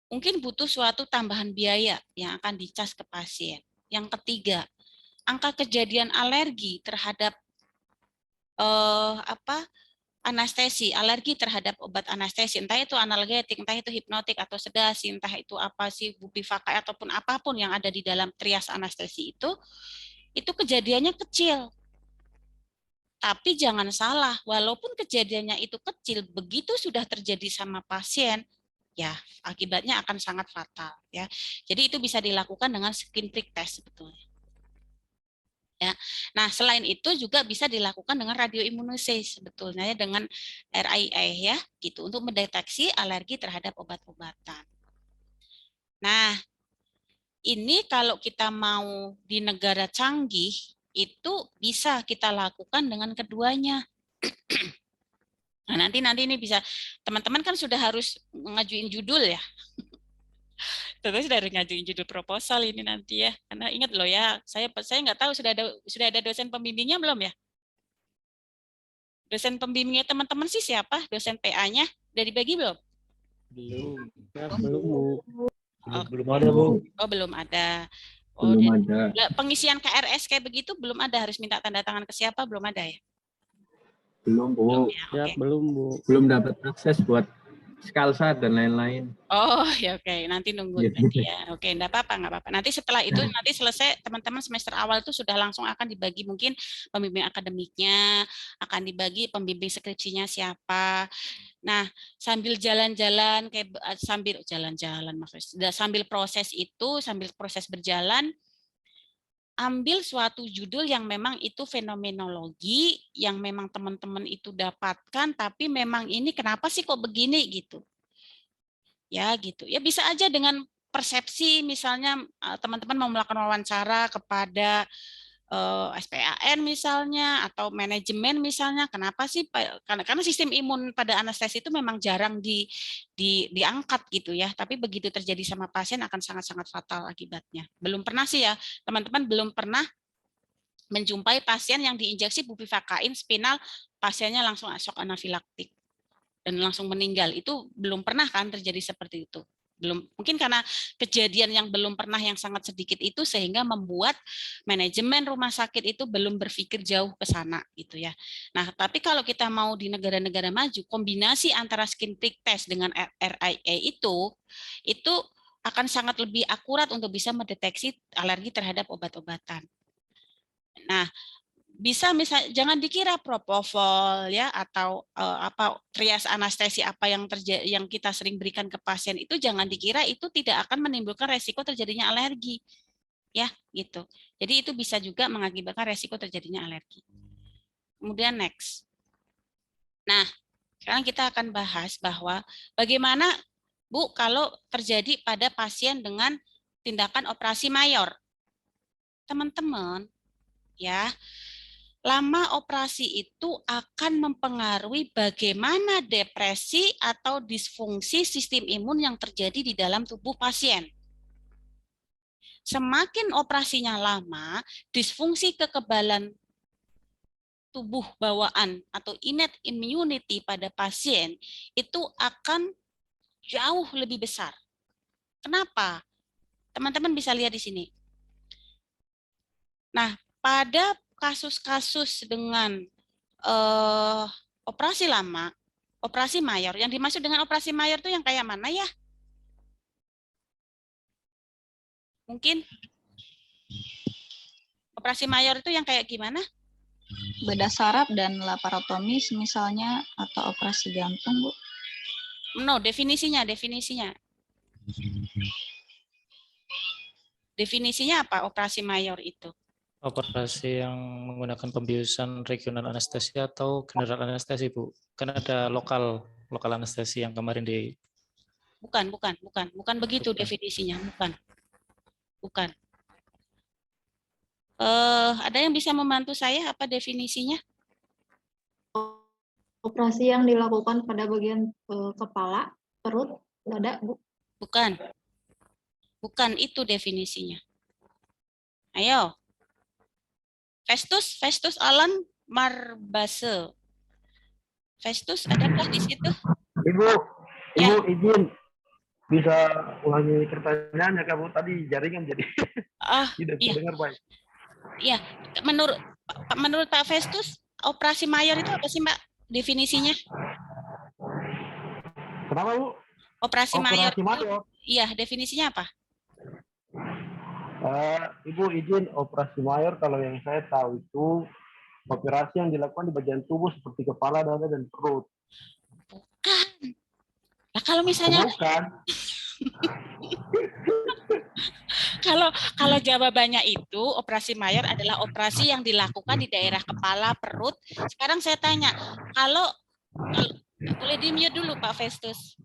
mungkin butuh suatu tambahan biaya yang akan dicas ke pasien. Yang ketiga, angka kejadian alergi terhadap anestesi, alergi terhadap obat anestesi, entah itu analgetik, entah itu hipnotik atau sedasi, entah itu apa sih bupivacain ataupun apapun yang ada di dalam trias anestesi itu kejadiannya kecil. Tapi jangan salah, walaupun kejadiannya itu kecil, begitu sudah terjadi sama pasien, ya akibatnya akan sangat fatal ya. Jadi itu bisa dilakukan dengan skin prick test sebetulnya. Ya. Nah, selain itu juga bisa dilakukan dengan radioimunisasi sebetulnya ya, dengan RIA ya, gitu untuk mendeteksi alergi terhadap obat-obatan. Nah, ini kalau kita mau di negara canggih itu bisa kita lakukan dengan keduanya. Nah, nanti ini bisa teman-teman kan sudah harus ngajuin judul ya. Tentu sudah harus ngajuin judul proposal ini nanti ya. Karena ingat loh ya, saya nggak tahu sudah ada dosen pembimbingnya belum ya? Dosen pembimbingnya teman-teman sih siapa? Dosen PA-nya udah dibagi belum? Belum. Ya, belum, Bu. Belum ada, Bu. Oh, belum ada. Oh, belum ada. Pengisian KRS kayak begitu belum ada, harus minta tanda tangan ke siapa? Belum ada ya? Belum, Bu. Ya, okay. Belum, Bu. Belum dapat akses buat Skalsa dan lain-lain. Oh, ya oke. Nanti nunggu Iya. nanti ya. Oke, enggak apa-apa, enggak apa-apa. Nanti setelah itu, nanti selesai teman-teman semester awal itu sudah langsung akan dibagi mungkin pembimbing akademiknya, akan dibagi pembimbing skripsinya siapa. Nah, sambil jalan-jalan sambil jalan-jalan maksudnya, sambil proses itu, sambil proses berjalan, ambil suatu judul yang memang itu fenomenologi, yang memang teman-teman itu dapatkan, tapi memang ini kenapa sih kok begini gitu. Ya gitu. Ya bisa aja dengan persepsi, misalnya teman-teman mau melakukan wawancara kepada SPAN misalnya, atau manajemen misalnya, kenapa sih, karena sistem imun pada anestesi itu memang jarang diangkat gitu ya, tapi begitu terjadi sama pasien akan sangat-sangat fatal akibatnya. Belum pernah sih ya, teman-teman belum pernah menjumpai pasien yang diinjeksi bupivakain spinal, pasiennya langsung shock anafilaktik dan langsung meninggal. Itu belum pernah kan terjadi seperti itu. Belum, mungkin karena kejadian yang belum pernah yang sangat sedikit itu sehingga membuat manajemen rumah sakit itu belum berpikir jauh ke sana gitu ya. Nah, tapi kalau kita mau di negara-negara maju, kombinasi antara skin prick test dengan RIA itu akan sangat lebih akurat untuk bisa mendeteksi alergi terhadap obat-obatan. Nah, bisa jangan dikira propofol ya atau trias anestesi apa yang kita sering berikan ke pasien itu, jangan dikira itu tidak akan menimbulkan resiko terjadinya alergi ya gitu. Jadi itu bisa juga mengakibatkan resiko terjadinya alergi. Kemudian next. Nah, sekarang kita akan bahas bahwa bagaimana Bu kalau terjadi pada pasien dengan tindakan operasi mayor. Teman-teman ya, lama operasi itu akan mempengaruhi bagaimana depresi atau disfungsi sistem imun yang terjadi di dalam tubuh pasien. Semakin operasinya lama, disfungsi kekebalan tubuh bawaan atau innate immunity pada pasien itu akan jauh lebih besar. Kenapa? Teman-teman bisa lihat di sini. Nah, pada kasus-kasus dengan operasi lama, operasi mayor, yang dimaksud dengan operasi mayor itu yang kayak mana ya? Mungkin operasi mayor itu yang kayak gimana? Bedah saraf dan laparotomis misalnya, atau operasi jantung, Bu. No, definisinya. Definisinya apa operasi mayor itu? Operasi yang menggunakan pembiusan regional anestesi atau general anestesi, Bu. Kan ada lokal anestesi yang kemarin di... Bukan begitu definisinya, bukan. Ada yang bisa membantu saya apa definisinya? Operasi yang dilakukan pada bagian kepala, perut, dada, Bu. Bukan itu definisinya. Ayo. Festus Alan Marbase. Festus, adakah di situ? Ibu izin bisa ulangi pertanyaannya, Kak, Bu. Tadi jaringan jadi tidak bisa dengar baik. Iya, menurut Pak Festus, operasi mayor itu apa sih, Mbak? Definisinya? Kenapa, Bu? Operasi mayor. Iya, definisinya apa? Ibu izin, operasi mayor kalau yang saya tahu itu operasi yang dilakukan di bagian tubuh seperti kepala, dada, dan perut. Bukan. Nah, kalau misalnya kalau jawabannya itu operasi mayor adalah operasi yang dilakukan di daerah kepala, perut. Sekarang saya tanya, kalau boleh di-mute dulu Pak Festus.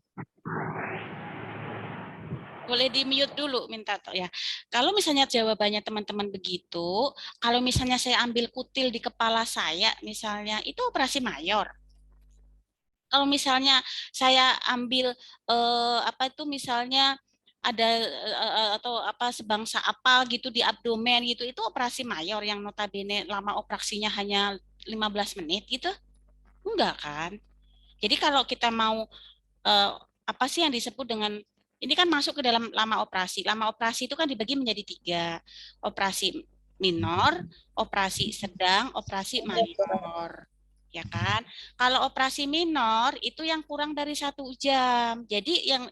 Boleh di-mute dulu, minta ya. Kalau misalnya jawabannya teman-teman begitu, kalau misalnya saya ambil kutil di kepala saya, misalnya, itu operasi mayor. Kalau misalnya saya ambil misalnya ada atau sebangsa apa gitu di abdomen gitu, itu operasi mayor yang notabene lama operasinya hanya 15 menit gitu. Enggak kan? Jadi kalau kita mau apa sih yang disebut dengan ini kan masuk ke dalam lama operasi. Lama operasi itu kan dibagi menjadi 3. Operasi minor, operasi sedang, operasi mayor. ya kan? Kalau operasi minor itu yang kurang dari 1 jam. Jadi yang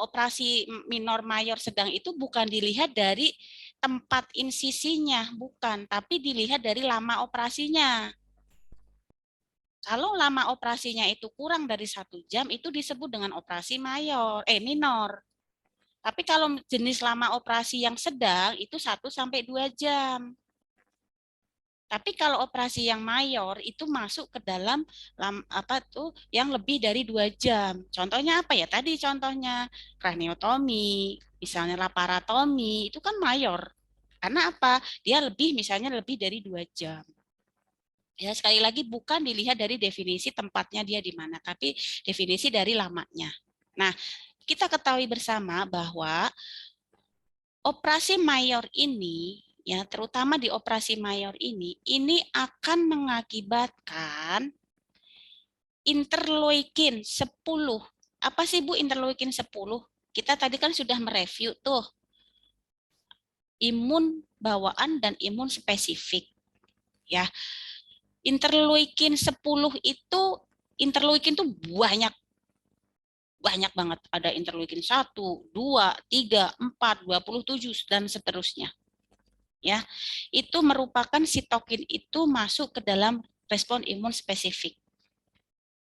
operasi minor, mayor, sedang itu bukan dilihat dari tempat insisinya, bukan, tapi dilihat dari lama operasinya. Kalau lama operasinya itu kurang dari 1 jam, itu disebut dengan operasi minor. Tapi kalau jenis lama operasi yang sedang, itu 1-2 jam. Tapi kalau operasi yang mayor, itu masuk ke dalam yang lebih dari 2 jam. Contohnya apa ya? Tadi contohnya kraniotomi, misalnya laparotomi, itu kan mayor. Karena apa? Dia misalnya lebih dari 2 jam. Ya, sekali lagi bukan dilihat dari definisi tempatnya dia di mana, tapi definisi dari lamanya. Nah, kita ketahui bersama bahwa operasi mayor ini, ya terutama di operasi mayor ini akan mengakibatkan interleukin 10. Apa sih Bu interleukin 10? Kita tadi kan sudah mereview tuh imun bawaan dan imun spesifik. Ya. Interleukin 10 itu, interleukin tuh banyak banget. Ada interleukin 1, 2, 3, 4, 27 dan seterusnya. Ya. Itu merupakan sitokin itu masuk ke dalam respon imun spesifik.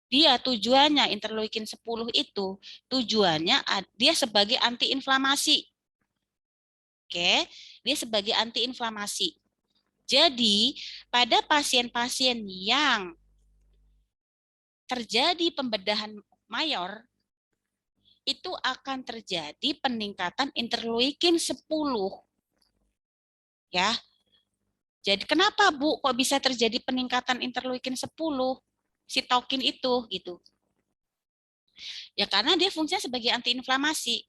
Dia tujuannya interleukin 10 itu tujuannya dia sebagai antiinflamasi. Oke, dia sebagai antiinflamasi. Jadi, pada pasien-pasien yang terjadi pembedahan mayor, itu akan terjadi peningkatan interleukin 10. Ya. Jadi kenapa Bu kok bisa terjadi peningkatan interleukin 10? Sitokin itu gitu. Ya karena dia fungsinya sebagai antiinflamasi.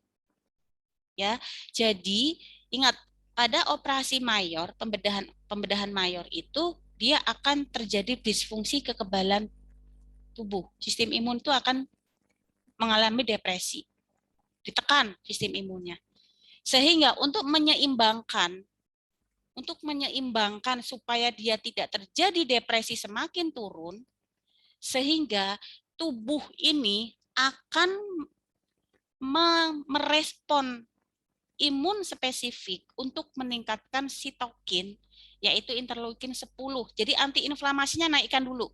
Ya. Jadi ingat pada operasi mayor, pembedahan mayor itu dia akan terjadi disfungsi kekebalan tubuh. Sistem imun itu akan mengalami depresi. Ditekan sistem imunnya. Sehingga untuk menyeimbangkan supaya dia tidak terjadi depresi semakin turun, sehingga tubuh ini akan merespon imun spesifik untuk meningkatkan sitokin, yaitu interleukin 10. Jadi antiinflamasinya naikkan dulu.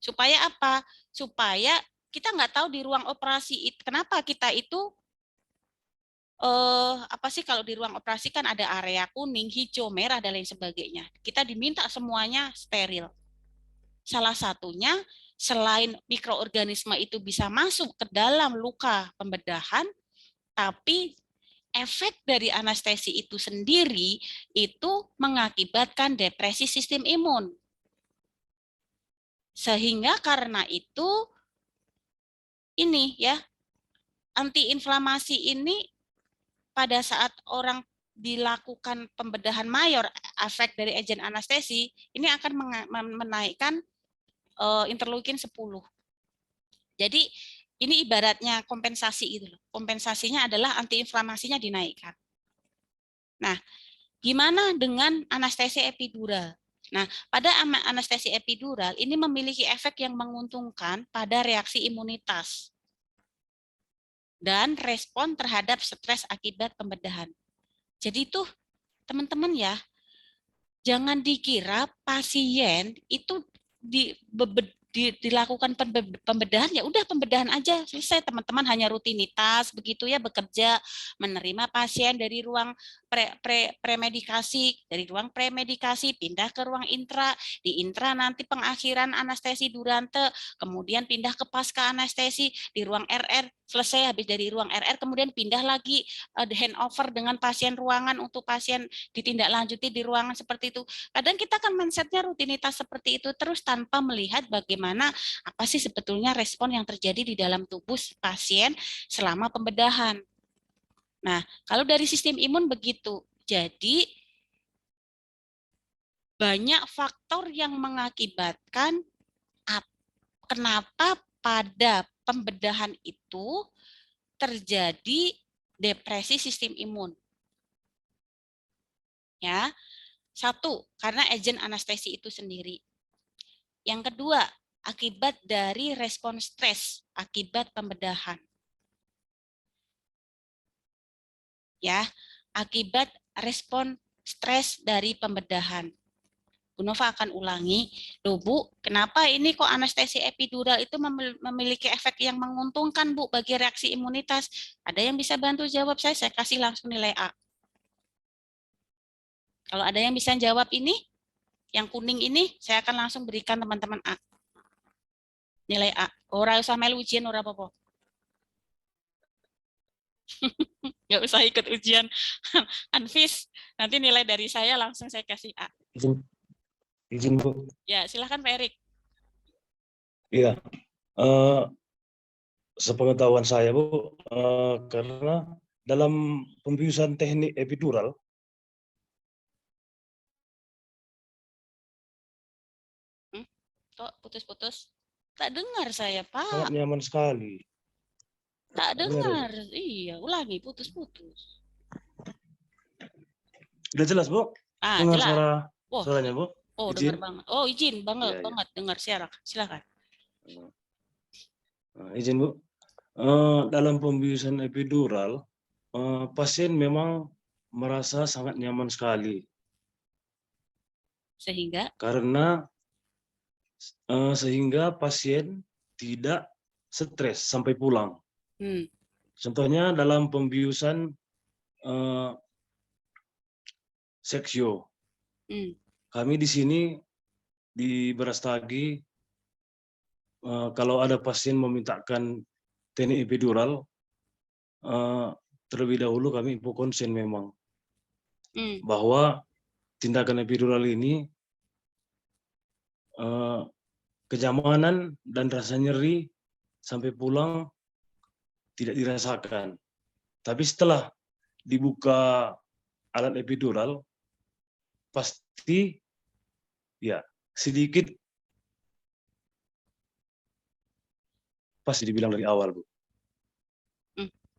Supaya apa? Supaya kita nggak tahu di ruang operasi kenapa kita itu apa sih kalau di ruang operasi kan ada area kuning, hijau, merah dan lain sebagainya. Kita diminta semuanya steril. Salah satunya selain mikroorganisme itu bisa masuk ke dalam luka pembedahan, tapi efek dari anestesi itu sendiri itu mengakibatkan depresi sistem imun. Sehingga karena itu ini ya, antiinflamasi ini pada saat orang dilakukan pembedahan mayor, efek dari agen anestesi ini akan menaikkan interleukin 10. Jadi ini ibaratnya kompensasi itu. Kompensasinya adalah antiinflamasinya dinaikkan. Nah, gimana dengan anestesi epidural? Nah, pada anestesi epidural ini memiliki efek yang menguntungkan pada reaksi imunitas dan respon terhadap stres akibat pembedahan. Jadi tuh teman-teman ya, jangan dikira pasien itu dilakukan pembedahan, ya udah pembedahan aja selesai, teman-teman hanya rutinitas begitu ya, bekerja menerima pasien dari ruang premedikasi, dari ruang premedikasi pindah ke ruang intra, di intra nanti pengakhiran anestesi durante, kemudian pindah ke pasca anestesi di ruang RR, selesai habis dari ruang RR kemudian pindah lagi handover dengan pasien ruangan untuk pasien ditindaklanjuti di ruangan seperti itu. Kadang kita kan mindsetnya rutinitas seperti itu terus tanpa melihat bagaimana apa sih sebetulnya respon yang terjadi di dalam tubuh pasien selama pembedahan. Nah, kalau dari sistem imun begitu. Jadi banyak faktor yang mengakibatkan kenapa pada pembedahan itu terjadi depresi sistem imun. Ya. 1, karena agen anestesi itu sendiri. Yang kedua, akibat dari respon stres akibat pembedahan. Ya, akibat respon stres dari pembedahan. Bu Nova akan ulangi, loh Bu, kenapa ini kok anestesi epidural itu memiliki efek yang menguntungkan Bu bagi reaksi imunitas? Ada yang bisa bantu jawab saya kasih langsung nilai A. Kalau ada yang bisa jawab ini, yang kuning ini, saya akan langsung berikan teman-teman A. Nilai A. Ora usah melu ujian, ora apa-apa. Nggak usah ikut ujian. Anfis, nanti nilai dari saya langsung saya kasih A. Izin Bu. Ya, silahkan Pak Erik. Iya. Sepengetahuan saya Bu, karena dalam pembiusan teknik epidural, Kok putus-putus? Tak dengar saya, Pak. sangat nyaman sekali. Tak dengar. Iya, ulangi, putus-putus. Udah jelas, Bu? Dengar Jelas. suaranya, Bu? Oh, izin? dengar banget. Oh, izin banget, Ya, banget. Dengar, silakan. Izin, Bu. Dalam pembiusan epidural, pasien memang merasa sangat nyaman sekali. Sehingga? Sehingga pasien tidak stres sampai pulang. Contohnya dalam pembiusan seksio. Kami di sini di Brastagi, kalau ada pasien memintakan teknik epidural, terlebih dahulu kami info konsen memang bahwa tindakan epidural ini kenyamanan dan rasa nyeri sampai pulang tidak dirasakan. Tapi setelah dibuka alat epidural, pasti ya sedikit pasti dibilang dari awal, Bu.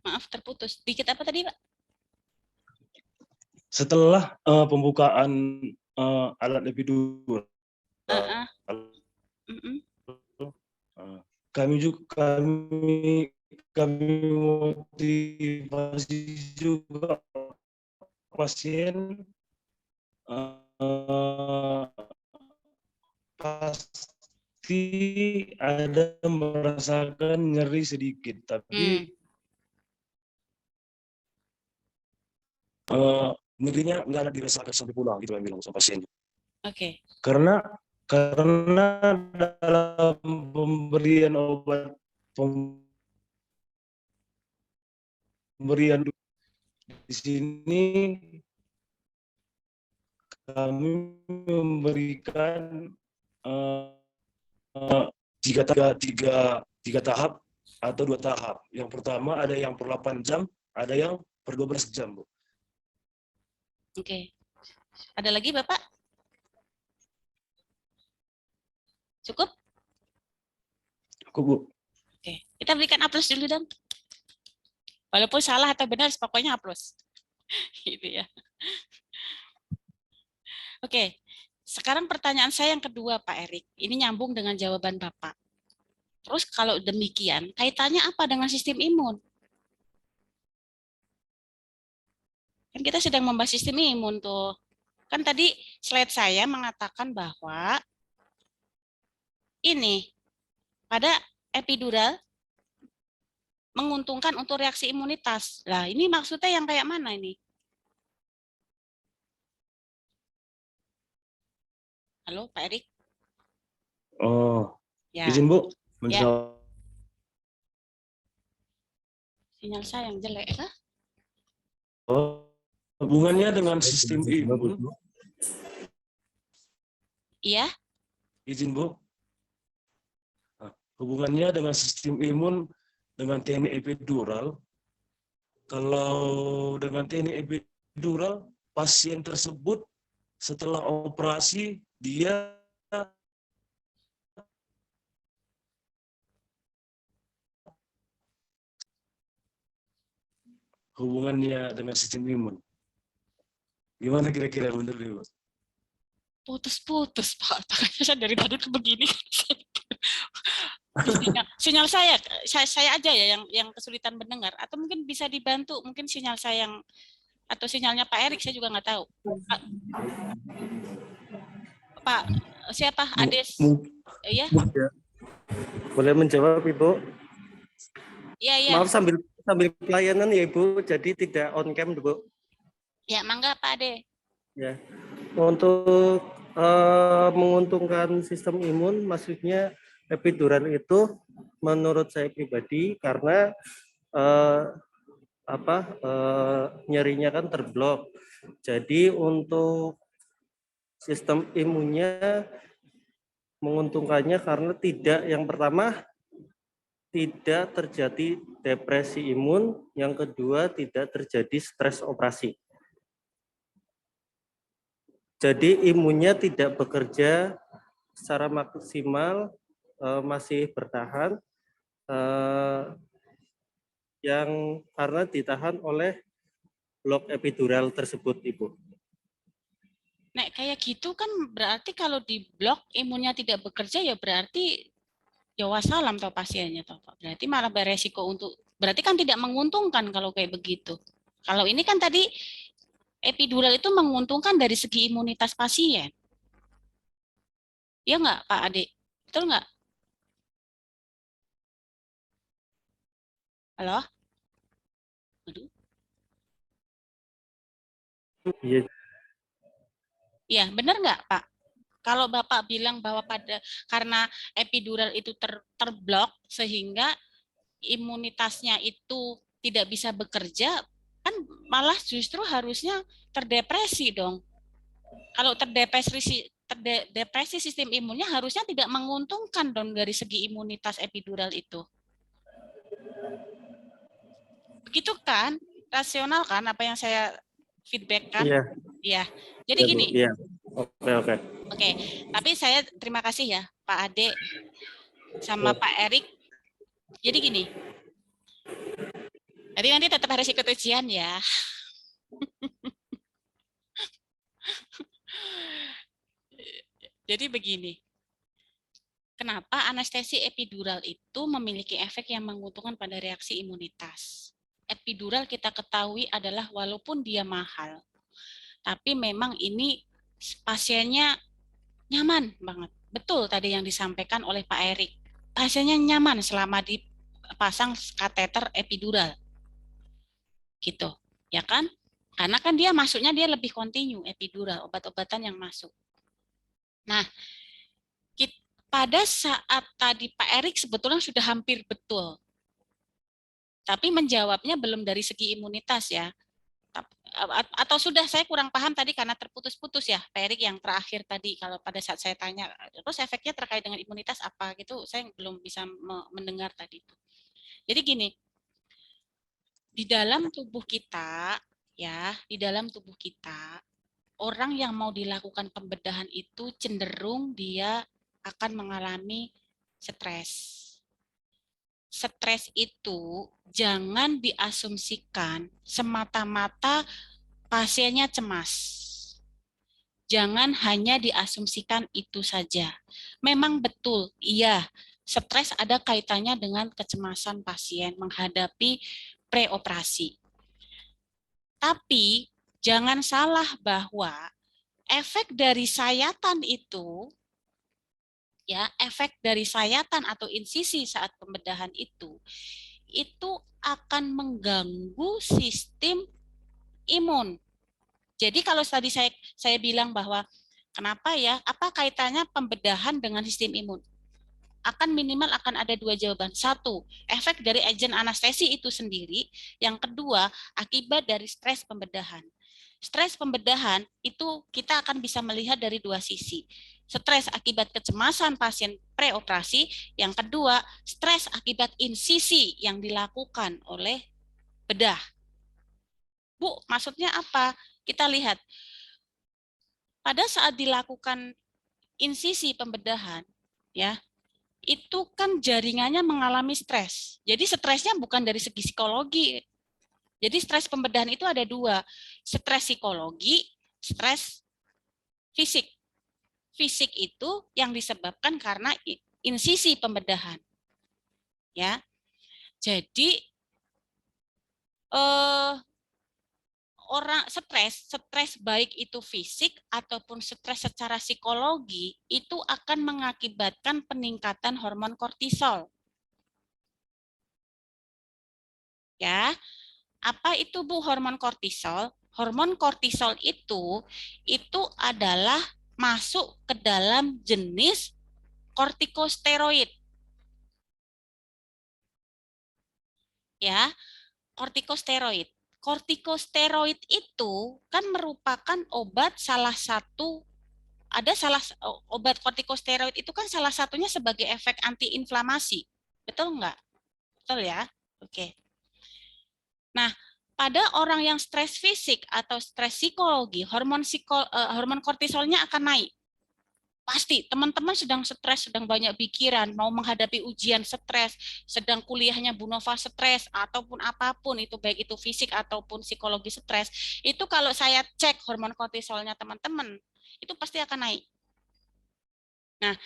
Maaf, terputus. Dikit apa tadi, Pak? Setelah pembukaan alat epidural, kami motivasi juga pasien pasti ada merasakan nyeri sedikit, tapi nyerinya nggak ada dirasakan sampai pulang, gitu yang bilang sama pasien. Oke. Karena dalam pemberian obat, pemberian di sini kami memberikan tiga tahap atau 2 tahap. Yang pertama ada yang per 8 jam, ada yang per 12 jam, Bu. Oke. Ada lagi, Bapak? Cukup? Cukup, Bu. Oke. Kita berikan aplaus dulu dong. Walaupun salah atau benar, pokoknya aplaus. Gitu ya. Oke. Sekarang pertanyaan saya yang kedua, Pak Erik. Ini nyambung dengan jawaban Bapak. Terus kalau demikian, kaitannya apa dengan sistem imun? Kan kita sedang membahas sistem imun tuh. Kan tadi slide saya mengatakan bahwa ini pada epidural menguntungkan untuk reaksi imunitas. Lah, ini maksudnya yang kayak mana ini? Halo, Pak Erik? Oh, ya. Izin, Bu. Ya. Sinyal saya yang jelek, kah? Hubungannya dengan sistem imun. Iya. Izin, Bu. Hubungannya dengan sistem imun dengan teknik epidural. Kalau dengan teknik epidural, pasien tersebut setelah operasi dia hubungannya dengan sistem imun. Gimana kira-kira, benar, Bu? Putus-putus, Pak. Makanya saya dari tadi begini. Sinyal saya aja ya yang kesulitan mendengar, atau mungkin bisa dibantu, mungkin sinyal saya yang atau sinyalnya Pak Erik, saya juga nggak tahu. Pak siapa? Ades? Iya. Boleh menjawab, Ibu? Iya. Maaf, sambil pelayanan ya, Ibu, jadi tidak on cam, Bu. Ya, mangga Pak Ade. Ya, untuk menguntungkan sistem imun, maksudnya epidural itu menurut saya pribadi karena nyerinya kan terblok. Jadi untuk sistem imunnya menguntungkannya karena yang pertama tidak terjadi depresi imun, yang kedua tidak terjadi stres operasi. Jadi imunnya tidak bekerja secara maksimal, masih bertahan, yang karena ditahan oleh blok epidural tersebut, Ibu. Nek kayak gitu kan berarti kalau di blok imunnya tidak bekerja, ya berarti ya wassalam toh pasiennya toh Pak. Berarti malah beresiko berarti kan tidak menguntungkan kalau kayak begitu. Kalau ini kan tadi epidural itu menguntungkan dari segi imunitas pasien. Iya nggak Pak Ade? Betul nggak? Halo? Aduh. Iya. Iya, benar nggak Pak? Kalau Bapak bilang bahwa karena epidural itu terblok sehingga imunitasnya itu tidak bisa bekerja, kan malah justru harusnya terdepresi dong. Kalau terdepresi sistem imunnya harusnya tidak menguntungkan dong dari segi imunitas epidural itu. Begitu kan? Rasional kan apa yang saya feedback kan? Iya. Iya. Jadi gini. Iya. Oke. Oke, tapi saya terima kasih ya Pak Ade sama Pak Erik. Jadi gini. Nanti tetap harus ikut ujian ya. Jadi begini. Kenapa anestesi epidural itu memiliki efek yang menguntungkan pada reaksi imunitas? Epidural kita ketahui adalah walaupun dia mahal, tapi memang ini pasiennya nyaman banget. Betul tadi yang disampaikan oleh Pak Erik. Pasiennya nyaman selama dipasang kateter epidural. Gitu, ya kan? Karena kan dia masuknya dia lebih kontinu epidural, obat-obatan yang masuk. Nah, pada saat tadi Pak Erik sebetulnya sudah hampir betul. Tapi menjawabnya belum dari segi imunitas ya. Atau sudah saya kurang paham tadi karena terputus-putus ya Pak Erik yang terakhir tadi, kalau pada saat saya tanya terus efeknya terkait dengan imunitas apa gitu, saya belum bisa mendengar tadi itu. Jadi gini, di dalam tubuh kita ya, di dalam tubuh kita orang yang mau dilakukan pembedahan itu cenderung dia akan mengalami stres. Stres itu jangan diasumsikan semata-mata pasiennya cemas. Jangan hanya diasumsikan itu saja. Memang betul, iya, stres ada kaitannya dengan kecemasan pasien menghadapi preoperasi. Tapi jangan salah bahwa efek dari sayatan itu, ya, efek dari sayatan atau insisi saat pembedahan itu akan mengganggu sistem imun. Jadi kalau tadi saya bilang bahwa kenapa ya, apa kaitannya pembedahan dengan sistem imun? Minimal akan ada dua jawaban. Satu, efek dari agen anestesi itu sendiri. Yang kedua, akibat dari stres pembedahan. Stres pembedahan itu kita akan bisa melihat dari dua sisi. Stres akibat kecemasan pasien preoperasi, yang kedua stres akibat insisi yang dilakukan oleh bedah. Bu, maksudnya apa? Kita lihat, pada saat dilakukan insisi pembedahan, ya, itu kan jaringannya mengalami stres. Jadi stresnya bukan dari segi psikologi. Jadi stres pembedahan itu ada dua, stres psikologi, stres fisik. fisik itu yang disebabkan karena insisi pembedahan. Ya. Jadi orang stres baik itu fisik ataupun stres secara psikologi itu akan mengakibatkan peningkatan hormon kortisol. Ya. Apa itu Bu hormon kortisol? Hormon kortisol itu adalah masuk ke dalam jenis kortikosteroid. Ya, kortikosteroid. Kortikosteroid itu kan merupakan obat obat kortikosteroid itu kan salah satunya sebagai efek antiinflamasi. Betul nggak? Betul ya? Oke. Nah, pada orang yang stres fisik atau stres psikologi, hormon kortisolnya akan naik. Pasti, teman-teman sedang stres, sedang banyak pikiran, mau menghadapi ujian stres, sedang kuliahnya Bu Nova stres, ataupun apapun, itu baik itu fisik ataupun psikologi stres, itu kalau saya cek hormon kortisolnya teman-teman, itu pasti akan naik. Nah,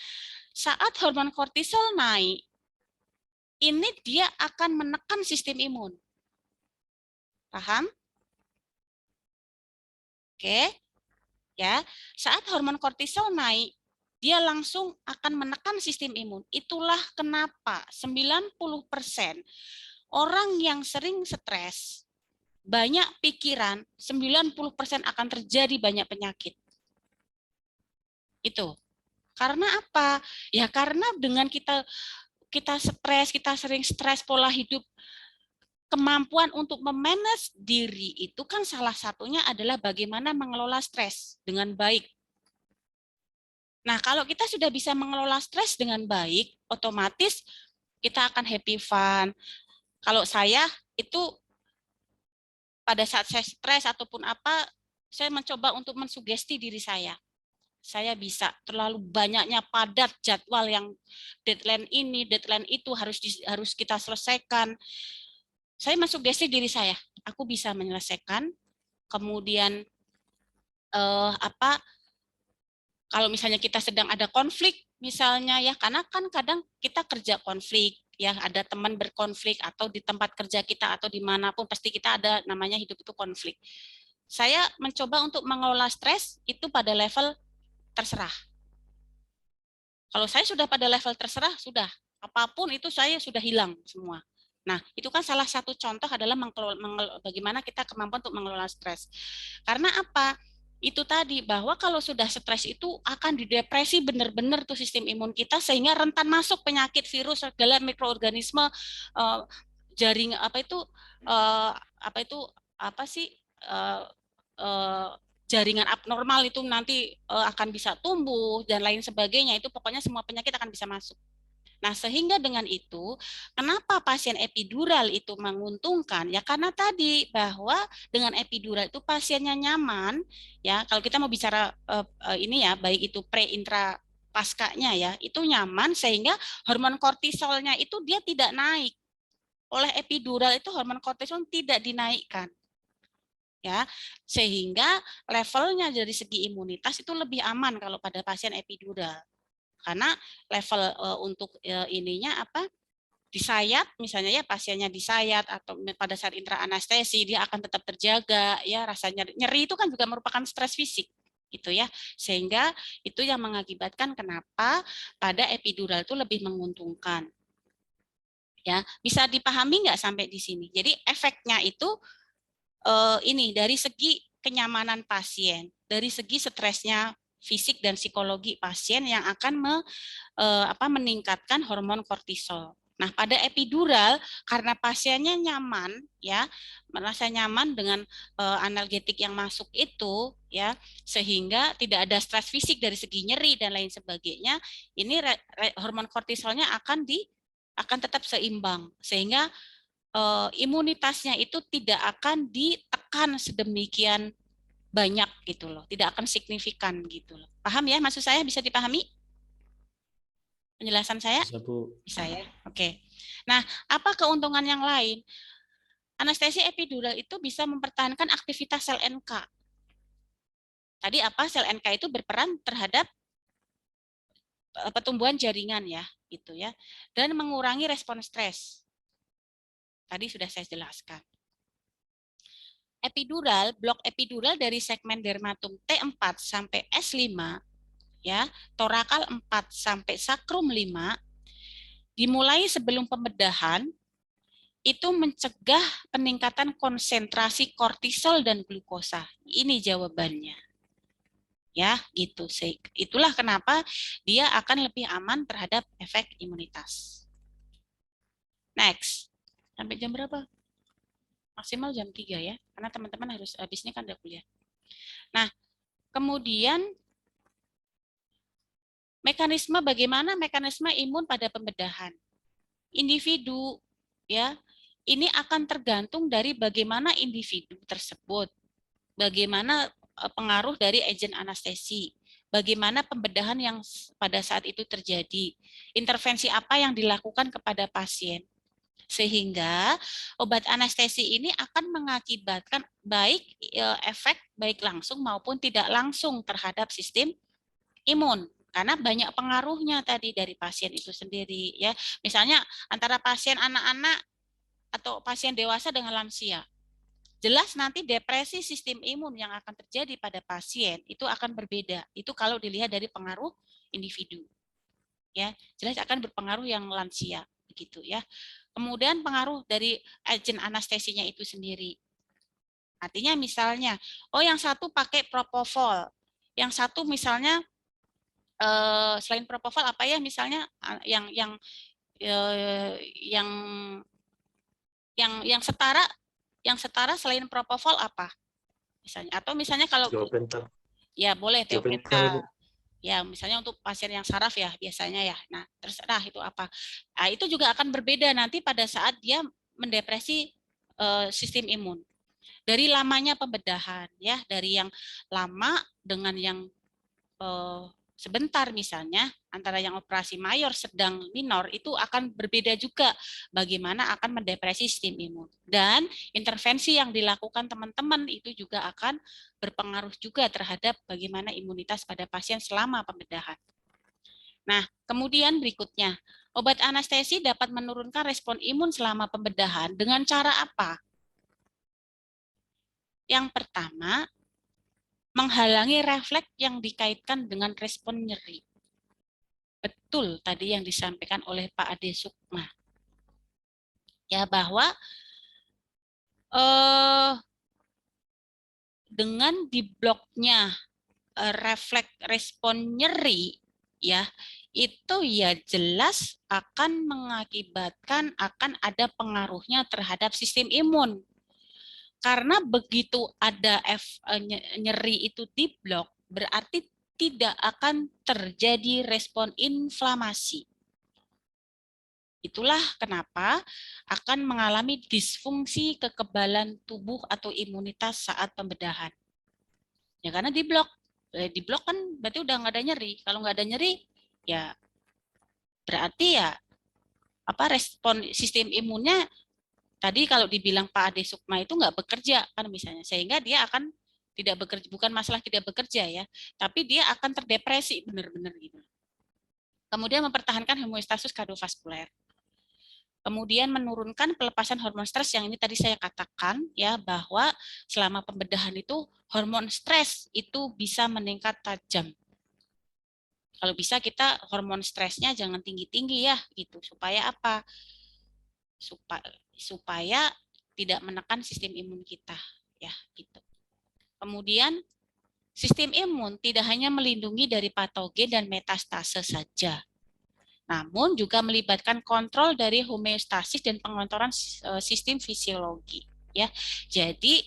saat hormon kortisol naik, ini dia akan menekan sistem imun. Paham? Oke. Ya, saat hormon kortisol naik, dia langsung akan menekan sistem imun. Itulah kenapa 90% orang yang sering stres, banyak pikiran, 90% akan terjadi banyak penyakit. Itu. Karena apa? Ya karena dengan kita stres, kita sering stres, pola hidup, kemampuan untuk memanage diri itu kan salah satunya adalah bagaimana mengelola stres dengan baik. Nah, kalau kita sudah bisa mengelola stres dengan baik, otomatis kita akan happy fun. Kalau saya itu pada saat saya stres ataupun apa, saya mencoba untuk mensugesti diri saya. Saya bisa terlalu banyaknya padat jadwal yang deadline ini, deadline itu harus kita selesaikan. Saya mensugesti diri saya, aku bisa menyelesaikan. Kemudian kalau misalnya kita sedang ada konflik, misalnya ya, karena kan kadang kita kerja konflik, ya ada teman berkonflik atau di tempat kerja kita atau dimanapun pasti kita ada namanya hidup itu konflik. Saya mencoba untuk mengelola stres itu pada level terserah. Kalau saya sudah pada level terserah, sudah apapun itu saya sudah hilang semua. Nah, itu kan salah satu contoh adalah bagaimana kita kemampuan untuk mengelola stres. Karena apa? Itu tadi, bahwa kalau sudah stres itu akan didepresi benar-benar tuh sistem imun kita, sehingga rentan masuk penyakit, virus, segala mikroorganisme, jaring jaringan abnormal itu nanti akan bisa tumbuh dan lain sebagainya. Itu pokoknya semua penyakit akan bisa masuk. Nah, sehingga dengan itu, kenapa pasien epidural itu menguntungkan? Ya karena tadi bahwa dengan epidural itu pasiennya nyaman, ya. Kalau kita mau bicara ini ya, baik itu pre, intra, paskanya ya, itu nyaman sehingga hormon kortisolnya itu dia tidak naik. Oleh epidural itu hormon kortisol tidak dinaikkan. Ya, sehingga levelnya dari segi imunitas itu lebih aman kalau pada pasien epidural. Karena level untuk ininya disayat, misalnya ya pasiennya disayat atau pada saat intra anestesi dia akan tetap terjaga, ya rasa nyeri itu kan juga merupakan stres fisik gitu ya, sehingga itu yang mengakibatkan kenapa pada epidural itu lebih menguntungkan. Ya, bisa dipahami nggak sampai di sini? Jadi efeknya itu ini dari segi kenyamanan pasien, dari segi stresnya fisik dan psikologi pasien yang akan meningkatkan hormon kortisol. Nah, pada epidural karena pasiennya nyaman ya, merasa nyaman dengan analgetik yang masuk itu ya, sehingga tidak ada stres fisik dari segi nyeri dan lain sebagainya, ini hormon kortisolnya akan tetap seimbang sehingga imunitasnya itu tidak akan ditekan sedemikian banyak gitu loh, tidak akan signifikan gitu loh. Paham ya maksud saya? Bisa dipahami penjelasan saya? Bisa, Bu. Bisa ya. Oke. Nah, apa keuntungan yang lain? Anestesi epidural itu bisa mempertahankan aktivitas sel NK. Tadi apa? Sel NK itu berperan terhadap pertumbuhan jaringan ya, gitu ya. Dan mengurangi respon stres. Tadi sudah saya jelaskan. Epidural, blok epidural dari segmen dermatum T4 sampai S5 ya, torakal 4 sampai sakrum 5 dimulai sebelum pembedahan itu mencegah peningkatan konsentrasi kortisol dan glukosa. Ini jawabannya. Ya, gitu. Itulah kenapa dia akan lebih aman terhadap efek imunitas. Next. Sampai jam berapa? Maksimal jam 3 ya. Karena teman-teman harus habisnya kan udah kuliah. Nah, kemudian bagaimana mekanisme imun pada pembedahan. Individu ya, ini akan tergantung dari bagaimana individu tersebut. Bagaimana pengaruh dari agen anestesi, bagaimana pembedahan yang pada saat itu terjadi, intervensi apa yang dilakukan kepada pasien. Sehingga obat anestesi ini akan mengakibatkan baik efek baik langsung maupun tidak langsung terhadap sistem imun. Karena banyak pengaruhnya tadi dari pasien itu sendiri ya. Misalnya antara pasien anak-anak atau pasien dewasa dengan lansia. Jelas nanti depresi sistem imun yang akan terjadi pada pasien itu akan berbeda. Itu kalau dilihat dari pengaruh individu. Ya, jelas akan berpengaruh yang lansia begitu ya. Kemudian pengaruh dari agen anestesinya itu sendiri. Artinya misalnya, oh yang satu pakai propofol, yang satu misalnya selain propofol apa ya misalnya yang setara selain propofol apa misalnya, atau misalnya kalau Tiopental. Ya boleh tiopental. Ya misalnya untuk pasien yang saraf ya biasanya ya. Nah terserah itu apa. Nah, itu juga akan berbeda nanti pada saat dia mendepresi sistem imun. Dari lamanya pembedahan ya, dari yang lama dengan yang sebentar misalnya, antara yang operasi mayor, sedang, minor, itu akan berbeda juga bagaimana akan mendepresi sistem imun. Dan intervensi yang dilakukan teman-teman itu juga akan berpengaruh juga terhadap bagaimana imunitas pada pasien selama pembedahan. Nah, kemudian berikutnya, obat anestesi dapat menurunkan respon imun selama pembedahan dengan cara apa? Yang pertama, menghalangi refleks yang dikaitkan dengan respon nyeri. Betul tadi yang disampaikan oleh Pak Ade Sukma. Ya, bahwa dengan dibloknya refleks respon nyeri, ya, itu ya jelas akan mengakibatkan akan ada pengaruhnya terhadap sistem imun. Karena begitu ada nyeri itu diblok, berarti tidak akan terjadi respon inflamasi. Itulah kenapa akan mengalami disfungsi kekebalan tubuh atau imunitas saat pembedahan. Ya karena diblok. Diblok kan berarti udah nggak ada nyeri. Kalau nggak ada nyeri, ya berarti ya respon sistem imunnya tadi kalau dibilang Pak Ade Sukma itu nggak bekerja kan misalnya, sehingga dia akan tidak bekerja, bukan masalah tidak bekerja ya, tapi dia akan terdepresi benar-benar gitu. Kemudian mempertahankan homeostasis kardiovaskuler. Kemudian menurunkan pelepasan hormon stres yang ini tadi saya katakan ya, bahwa selama pembedahan itu hormon stres itu bisa meningkat tajam. Kalau bisa kita hormon stresnya jangan tinggi-tinggi ya gitu, supaya apa? Supaya tidak menekan sistem imun kita ya gitu. Kemudian sistem imun tidak hanya melindungi dari patogen dan metastase saja, namun juga melibatkan kontrol dari homeostasis dan pengontrolan sistem fisiologi ya. Jadi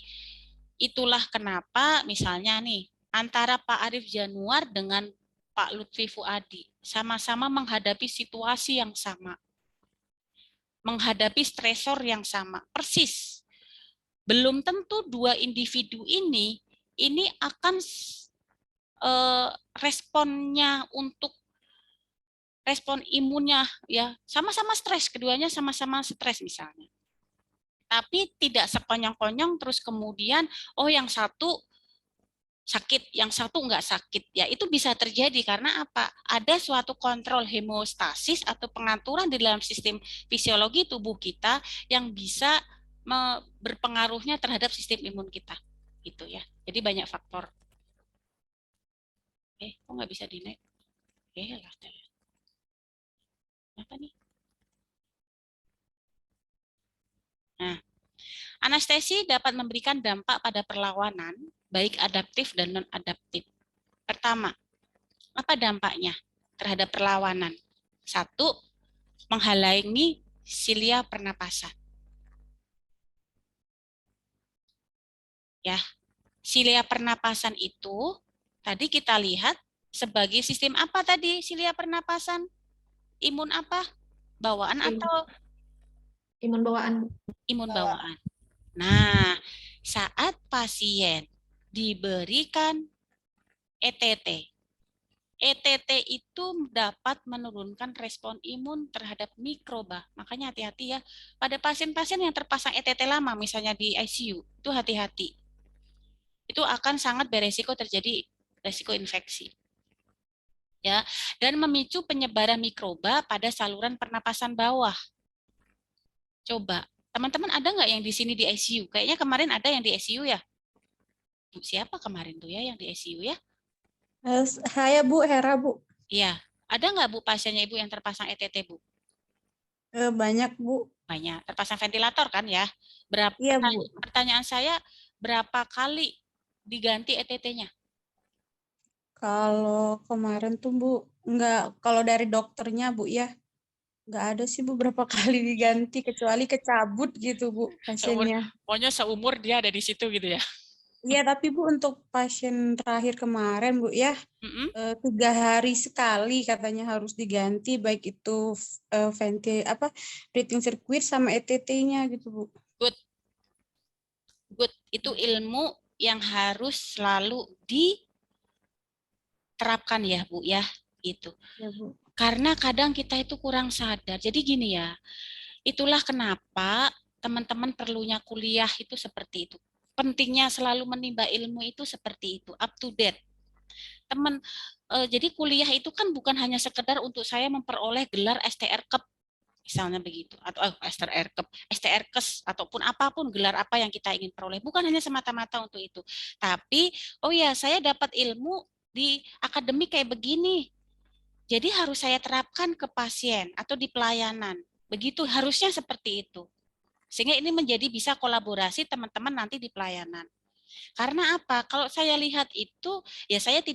itulah kenapa misalnya nih antara Pak Arief Januar dengan Pak Lutfi Fuadi sama-sama menghadapi situasi yang sama, menghadapi stresor yang sama, persis. Belum tentu dua individu ini akan responnya untuk respon imunnya ya sama-sama stres, keduanya sama-sama stres misalnya. Tapi tidak sekonyong-konyong terus kemudian yang satu sakit, yang satu nggak sakit. Ya, itu bisa terjadi karena apa? Ada suatu kontrol hemostasis atau pengaturan di dalam sistem fisiologi tubuh kita yang bisa berpengaruhnya terhadap sistem imun kita. Gitu ya. Jadi banyak faktor. Kok nggak bisa di-naik? Lah. Apa nih? Nah, anestesi dapat memberikan dampak pada perlawanan, baik adaptif dan non-adaptif. Pertama, apa dampaknya terhadap perlawanan? Satu, menghalangi silia pernapasan. Ya, silia pernapasan itu tadi kita lihat sebagai sistem apa tadi silia pernapasan? Imun apa? Bawaan atau? Imun bawaan. Imun bawaan. Nah, saat pasien diberikan ETT, ETT itu dapat menurunkan respon imun terhadap mikroba. Makanya hati-hati ya. Pada pasien-pasien yang terpasang ETT lama, misalnya di ICU, itu hati-hati. Itu akan sangat beresiko terjadi resiko infeksi. Ya, dan memicu penyebaran mikroba pada saluran pernapasan bawah. Coba, teman-teman ada nggak yang di sini di ICU? Kayaknya kemarin ada yang di ICU ya? Bu, siapa kemarin tuh ya yang di ICU ya? Saya Bu, Hera Bu. Iya, ada nggak Bu pasiennya Ibu yang terpasang ETT Bu? Banyak Bu. Banyak, terpasang ventilator kan ya? Berapa? Iya Bu. Pertanyaan saya, berapa kali diganti ETT-nya? Kalau kemarin tuh Bu, enggak, kalau dari dokternya Bu ya, enggak ada sih Bu berapa kali diganti, kecuali kecabut gitu Bu pasiennya. Pokoknya seumur dia ada di situ gitu ya? Iya, tapi Bu untuk pasien terakhir kemarin Bu ya, 3 hari sekali katanya harus diganti, baik itu breathing circuit sama ETT-nya gitu Bu. Good, itu ilmu yang harus selalu diterapkan ya Bu ya, gitu. Ya, Bu. Karena kadang kita itu kurang sadar. Jadi gini ya, itulah kenapa teman-teman perlunya kuliah itu seperti itu. Pentingnya selalu menimba ilmu itu seperti itu, up to date. Jadi kuliah itu kan bukan hanya sekedar untuk saya memperoleh gelar STR Cup, misalnya begitu, atau STR Kes, ataupun apapun gelar apa yang kita ingin peroleh, bukan hanya semata-mata untuk itu. Tapi, oh ya, saya dapat ilmu di akademik kayak begini, jadi harus saya terapkan ke pasien atau di pelayanan. Begitu, harusnya seperti itu. Sehingga ini menjadi bisa kolaborasi teman-teman nanti di pelayanan. Karena apa? Kalau saya lihat itu, ya saya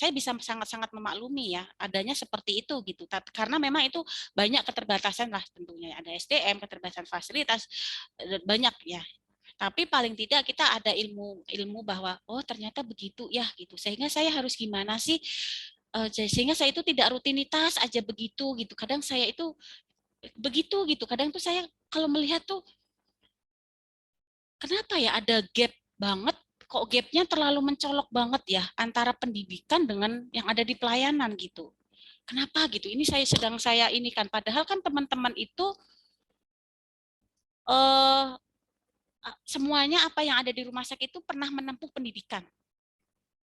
bisa sangat-sangat memaklumi ya adanya seperti itu gitu. Karena memang itu banyak keterbatasan lah tentunya. Ada SDM, keterbatasan fasilitas, banyak ya. Tapi paling tidak kita ada ilmu bahwa oh ternyata begitu ya gitu. Sehingga saya harus gimana sih? Sehingga saya itu tidak rutinitas aja begitu gitu. Kadang saya itu begitu gitu. Kadang tuh saya kalau melihat tuh kenapa ya ada gap banget, kok gapnya terlalu mencolok banget ya antara pendidikan dengan yang ada di pelayanan gitu. Kenapa gitu? Ini saya ini kan, padahal kan teman-teman itu semuanya apa yang ada di rumah sakit itu pernah menempuh pendidikan.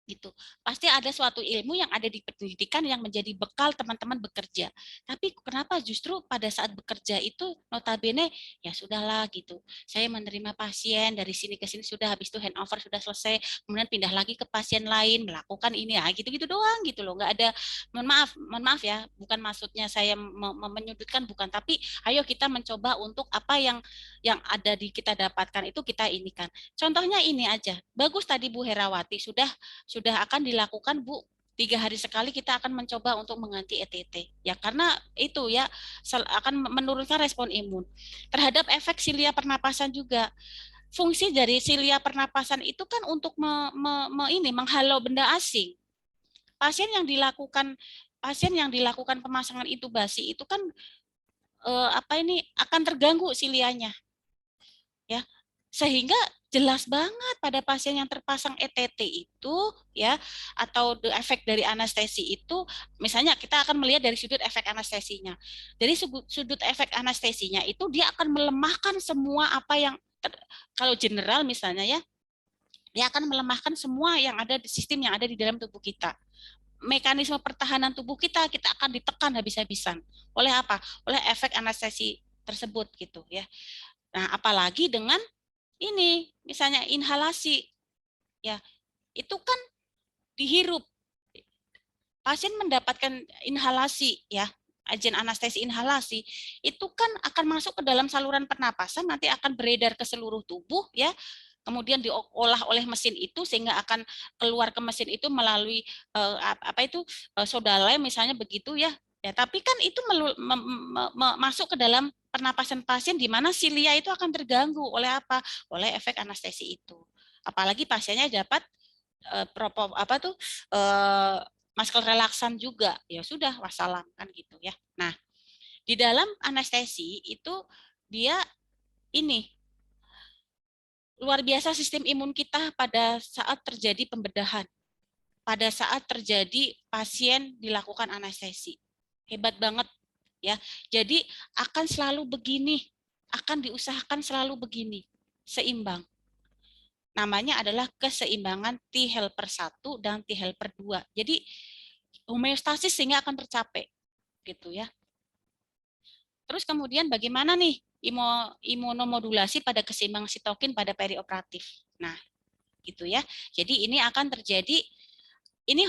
Gitu. Pasti ada suatu ilmu yang ada di pendidikan yang menjadi bekal teman-teman bekerja. Tapi kenapa justru pada saat bekerja itu notabene ya sudahlah gitu. Saya menerima pasien dari sini ke sini sudah, habis itu handover sudah selesai, kemudian pindah lagi ke pasien lain melakukan ini ya gitu-gitu doang gitu loh. Nggak ada, mohon maaf ya, bukan maksudnya saya menyudutkan, bukan, tapi ayo kita mencoba untuk apa yang ada di kita dapatkan itu kita inikan. Contohnya ini aja. Bagus tadi Bu Herawati sudah akan dilakukan Bu, 3 hari sekali kita akan mencoba untuk mengganti ETT ya, karena itu ya akan menurunkan respon imun terhadap efek silia pernapasan juga. Fungsi dari silia pernapasan itu kan untuk menghalau benda asing. Pasien yang dilakukan pemasangan intubasi itu kan akan terganggu silianya ya, sehingga jelas banget pada pasien yang terpasang ETT itu ya, atau efek dari anestesi itu, misalnya kita akan melihat dari sudut efek anestesinya. Dari sudut efek anestesinya itu dia akan melemahkan semua apa yang kalau general misalnya ya, Ya, akan melemahkan semua yang ada di sistem yang ada di dalam tubuh kita. Mekanisme pertahanan tubuh kita akan ditekan habis-habisan. Oleh apa? Oleh efek anestesi tersebut gitu ya. Nah, apalagi dengan ini misalnya inhalasi ya, itu kan dihirup. Pasien mendapatkan inhalasi ya, agen anestesi inhalasi itu kan akan masuk ke dalam saluran pernapasan, nanti akan beredar ke seluruh tubuh ya, kemudian diolah oleh mesin itu sehingga akan keluar ke mesin itu melalui soda lem misalnya begitu ya. Ya, tapi kan itu masuk ke dalam pernapasan pasien di mana silia itu akan terganggu oleh apa? Oleh efek anestesi itu. Apalagi pasiennya dapat masker relaksan juga, ya sudah wassalam kan gitu ya. Nah, di dalam anestesi itu dia ini luar biasa sistem imun kita pada saat terjadi pembedahan, pada saat terjadi pasien dilakukan anestesi. Hebat banget ya. Jadi akan selalu begini, akan diusahakan selalu begini, seimbang. Namanya adalah keseimbangan T helper 1 dan T helper 2. Jadi homeostasis sehingga akan tercapai gitu ya. Terus kemudian bagaimana nih imunomodulasi pada keseimbangan sitokin pada perioperatif. Nah, gitu ya. Jadi ini akan terjadi ini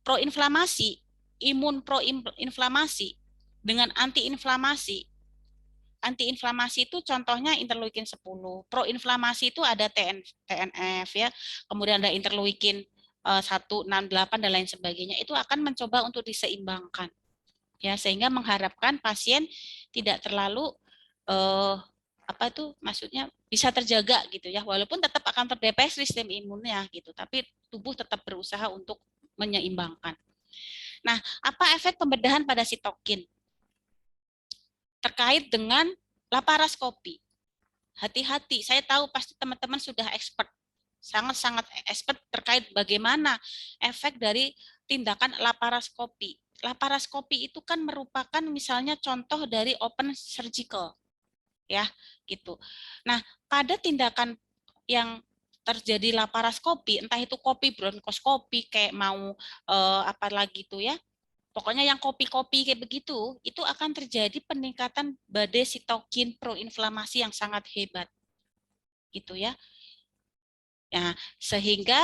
proinflamasi, imun proinflamasi dengan antiinflamasi. Antiinflamasi itu contohnya interleukin 10. Proinflamasi itu ada TNF ya. Kemudian ada interleukin 1, 6, 8 dan lain sebagainya. Itu akan mencoba untuk diseimbangkan. Ya, sehingga mengharapkan pasien tidak terlalu maksudnya bisa terjaga gitu ya. Walaupun tetap akan terdepresi sistem imunnya gitu, tapi tubuh tetap berusaha untuk menyeimbangkan. Nah, apa efek pembedahan pada sitokin? Terkait dengan laparoskopi. Hati-hati, saya tahu pasti teman-teman sudah expert, sangat-sangat expert terkait bagaimana efek dari tindakan laparoskopi. Laparoskopi itu kan merupakan misalnya contoh dari open surgical, ya, gitu. Nah, pada tindakan yang terjadi laparoskopi, entah itu kopi bronkoskopi, kayak mau apalagi itu ya, pokoknya yang kopi-kopi kayak begitu, itu akan terjadi peningkatan badai sitokin proinflamasi yang sangat hebat. Gitu ya. Nah, sehingga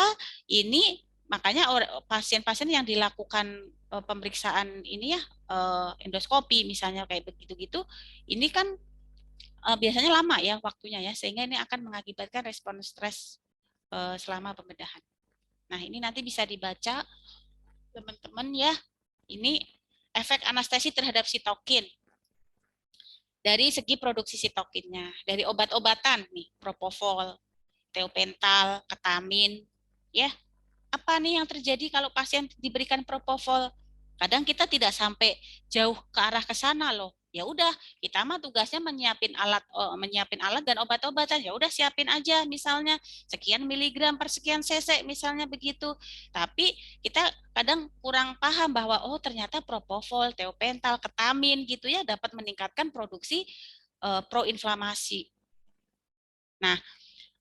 ini makanya pasien-pasien yang dilakukan pemeriksaan ini ya, endoskopi misalnya kayak begitu-gitu, ini kan biasanya lama ya waktunya ya, sehingga ini akan mengakibatkan respon stres selama pembedahan. Nah, ini nanti bisa dibaca teman-teman ya. Ini efek anestesi terhadap sitokin. Dari segi produksi sitokinnya, dari obat-obatan nih, propofol, teopental, ketamin, ya. Apa nih yang terjadi kalau pasien diberikan propofol? Kadang kita tidak sampai jauh ke arah ke sana loh. Ya udah, kita mah tugasnya menyiapin alat dan obat-obatan. Ya udah siapin aja misalnya sekian miligram per sekian cc misalnya begitu. Tapi kita kadang kurang paham bahwa oh ternyata propofol, teopental, ketamin gitu ya dapat meningkatkan produksi proinflamasi. Nah,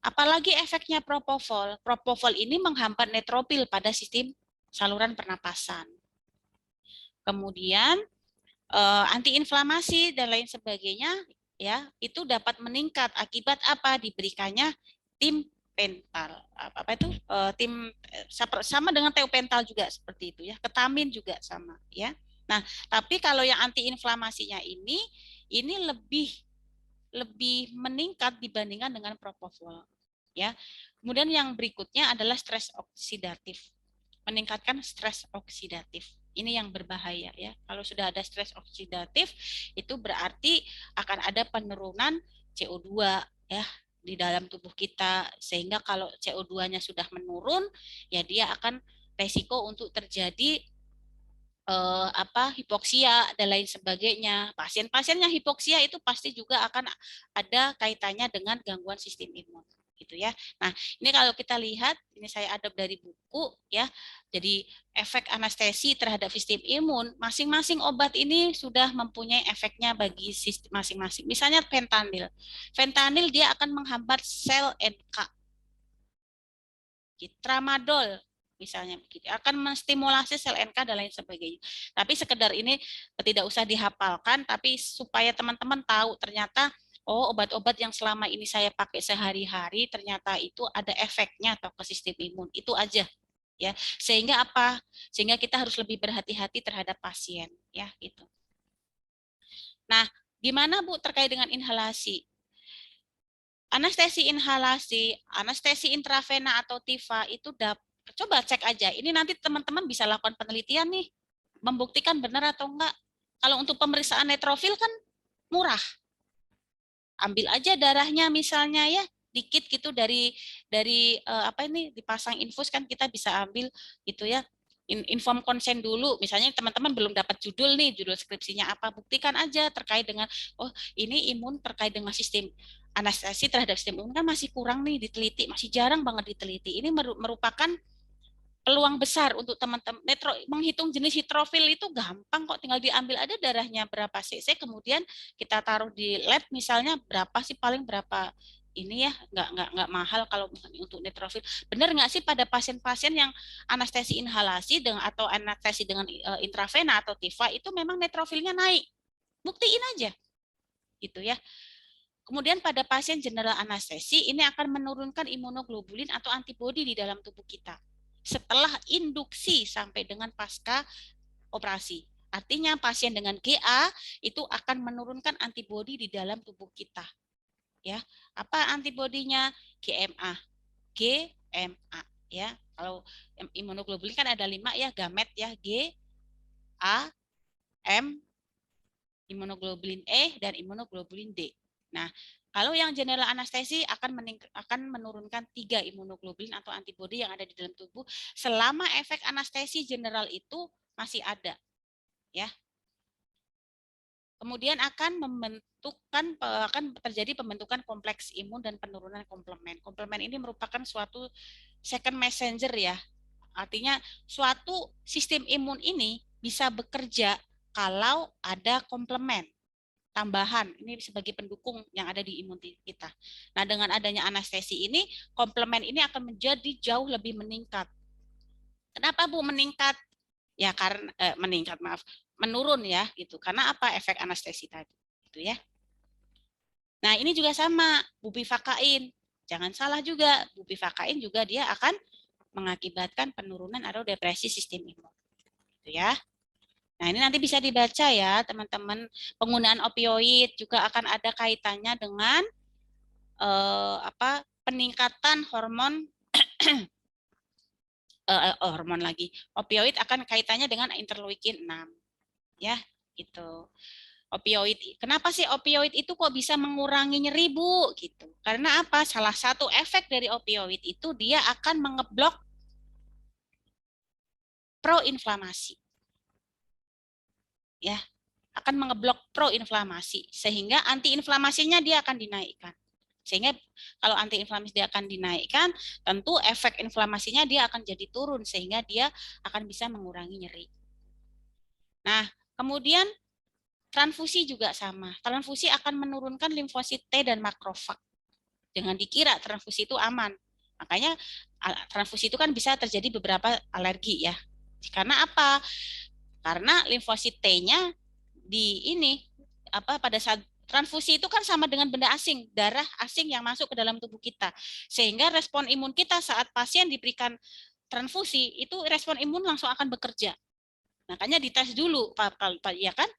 apalagi efeknya propofol. Propofol ini menghambat neutropil pada sistem saluran pernapasan. Kemudian antiinflamasi dan lain sebagainya ya, itu dapat meningkat akibat apa? Diberikannya tim pental. Tim sama dengan teopental juga seperti itu ya. Ketamin juga sama ya. Nah, tapi kalau yang antiinflamasinya ini lebih meningkat dibandingkan dengan propofol ya. Kemudian yang berikutnya adalah stres oksidatif. Meningkatkan stres oksidatif. Ini yang berbahaya ya. Kalau sudah ada stres oksidatif itu berarti akan ada penurunan CO2 ya di dalam tubuh kita, sehingga kalau CO2-nya sudah menurun ya dia akan resiko untuk terjadi hipoksia dan lain sebagainya. Pasien-pasien yang hipoksia itu pasti juga akan ada kaitannya dengan gangguan sistem imun. gitu ya. Nah, ini kalau kita lihat, ini saya adopt dari buku ya. Jadi efek anestesi terhadap sistem imun, masing-masing obat ini sudah mempunyai efeknya bagi sistem masing-masing. Misalnya fentanyl. Fentanyl dia akan menghambat sel NK. Tramadol misalnya begitu akan menstimulasi sel NK dan lain sebagainya. Tapi sekedar ini tidak usah dihafalkan, tapi supaya teman-teman tahu ternyata oh, obat-obat yang selama ini saya pakai sehari-hari ternyata itu ada efeknya atau ke sistem imun. Itu aja ya. Sehingga apa? Sehingga kita harus lebih berhati-hati terhadap pasien ya gitu. Nah, gimana Bu terkait dengan inhalasi? Anestesi inhalasi, anestesi intravena atau TIFA itu coba cek aja. Ini nanti teman-teman bisa lakukan penelitian nih, membuktikan benar atau enggak. Kalau untuk pemeriksaan neutrofil kan murah. Ambil aja darahnya misalnya ya, dikit gitu dari apa ini dipasang infus kan kita bisa ambil gitu ya. Inform konsen dulu, misalnya teman-teman belum dapat judul nih, judul skripsinya apa, buktikan aja terkait dengan oh ini imun terkait dengan sistem anestesi terhadap sistem imun kan masih kurang nih diteliti, masih jarang banget diteliti. Ini merupakan peluang besar untuk teman-teman. Menghitung jenis neutrofil itu gampang kok, tinggal diambil aja darahnya berapa cc, kemudian kita taruh di lab misalnya berapa sih paling berapa ini ya, nggak mahal kalau untuk neutrofil. Benar nggak sih pada pasien-pasien yang anestesi inhalasi dengan atau anestesi dengan intravena atau TIFA itu memang neutrofilnya naik? Buktiin aja, gitu ya. Kemudian pada pasien general anestesi ini akan menurunkan imunoglobulin atau antibodi di dalam tubuh kita setelah induksi sampai dengan pasca operasi. Artinya pasien dengan GA itu akan menurunkan antibodi di dalam tubuh kita. Ya, apa antibodinya? GMA. GMA ya. Kalau imunoglobulin kan ada 5 ya, gamet ya, G, A, M, imunoglobulin E dan imunoglobulin D. Nah, kalau yang general anestesi akan menurunkan 3 imunoglobulin atau antibodi yang ada di dalam tubuh selama efek anestesi general itu masih ada, ya. Kemudian akan terjadi pembentukan kompleks imun dan penurunan komplement. Komplement ini merupakan suatu second messenger ya. Artinya suatu sistem imun ini bisa bekerja kalau ada komplement tambahan ini sebagai pendukung yang ada di imun kita. Nah, dengan adanya anestesi ini, komplement ini akan menjadi jauh lebih meningkat. Kenapa Bu meningkat? Ya karena menurun ya gitu. Karena apa? Efek anestesi tadi, gitu ya. Nah, ini juga sama bupivakain. Jangan salah juga, bupivakain juga dia akan mengakibatkan penurunan atau depresi sistem imun. Gitu ya. Nah, ini nanti bisa dibaca ya, teman-teman. Penggunaan opioid juga akan ada kaitannya dengan peningkatan hormon hormon lagi. Opioid akan kaitannya dengan interleukin 6. Ya, gitu. Opioid. Kenapa sih opioid itu kok bisa mengurangi nyeri, Bu? Gitu. Karena apa? Salah satu efek dari opioid itu dia akan mengeblok proinflamasi. Ya, akan mengeblok proinflamasi sehingga antiinflamasinya dia akan dinaikkan. Sehingga kalau antiinflamasi dia akan dinaikkan, tentu efek inflamasinya dia akan jadi turun sehingga dia akan bisa mengurangi nyeri. Nah, kemudian transfusi juga sama. Transfusi akan menurunkan limfosit T dan makrofag. Jangan dikira transfusi itu aman. Makanya transfusi itu kan bisa terjadi beberapa alergi ya. Karena apa? Karena limfosit T-nya pada saat transfusi itu kan sama dengan benda asing, darah asing yang masuk ke dalam tubuh kita. Sehingga respon imun kita saat pasien diberikan transfusi, itu respon imun langsung akan bekerja. Makanya dites dulu, ya kan?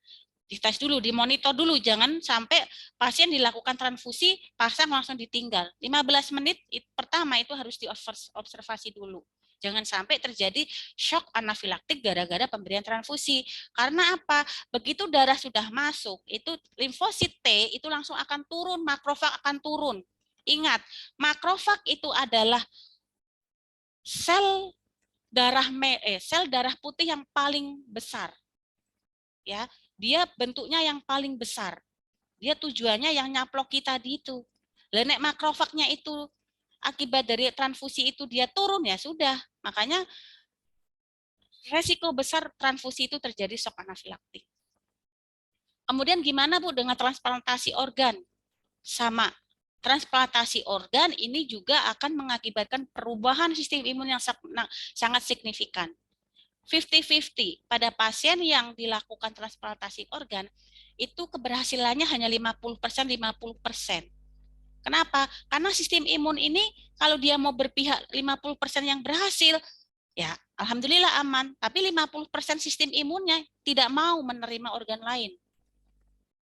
Dites dulu, dimonitor dulu, jangan sampai pasien dilakukan transfusi, pasang langsung ditinggal. 15 menit pertama itu harus diobservasi dulu. Jangan sampai terjadi shock anafilaktik gara-gara pemberian transfusi. Karena apa? Begitu darah sudah masuk, itu limfosit T itu langsung akan turun, makrofag akan turun. Ingat, makrofag itu adalah sel darah putih yang paling besar. Ya, dia bentuknya yang paling besar. Dia tujuannya yang nyaplok kita itu. Nek makrofagnya itu akibat dari transfusi itu dia turun, ya sudah. Makanya resiko besar transfusi itu terjadi shock anafilaktik. Kemudian gimana Bu dengan transplantasi organ? Sama. Transplantasi organ ini juga akan mengakibatkan perubahan sistem imun yang sangat signifikan. 50-50 pada pasien yang dilakukan transplantasi organ itu keberhasilannya hanya 50%. Kenapa? Karena sistem imun ini kalau dia mau berpihak 50% yang berhasil, ya alhamdulillah aman, tapi 50% sistem imunnya tidak mau menerima organ lain.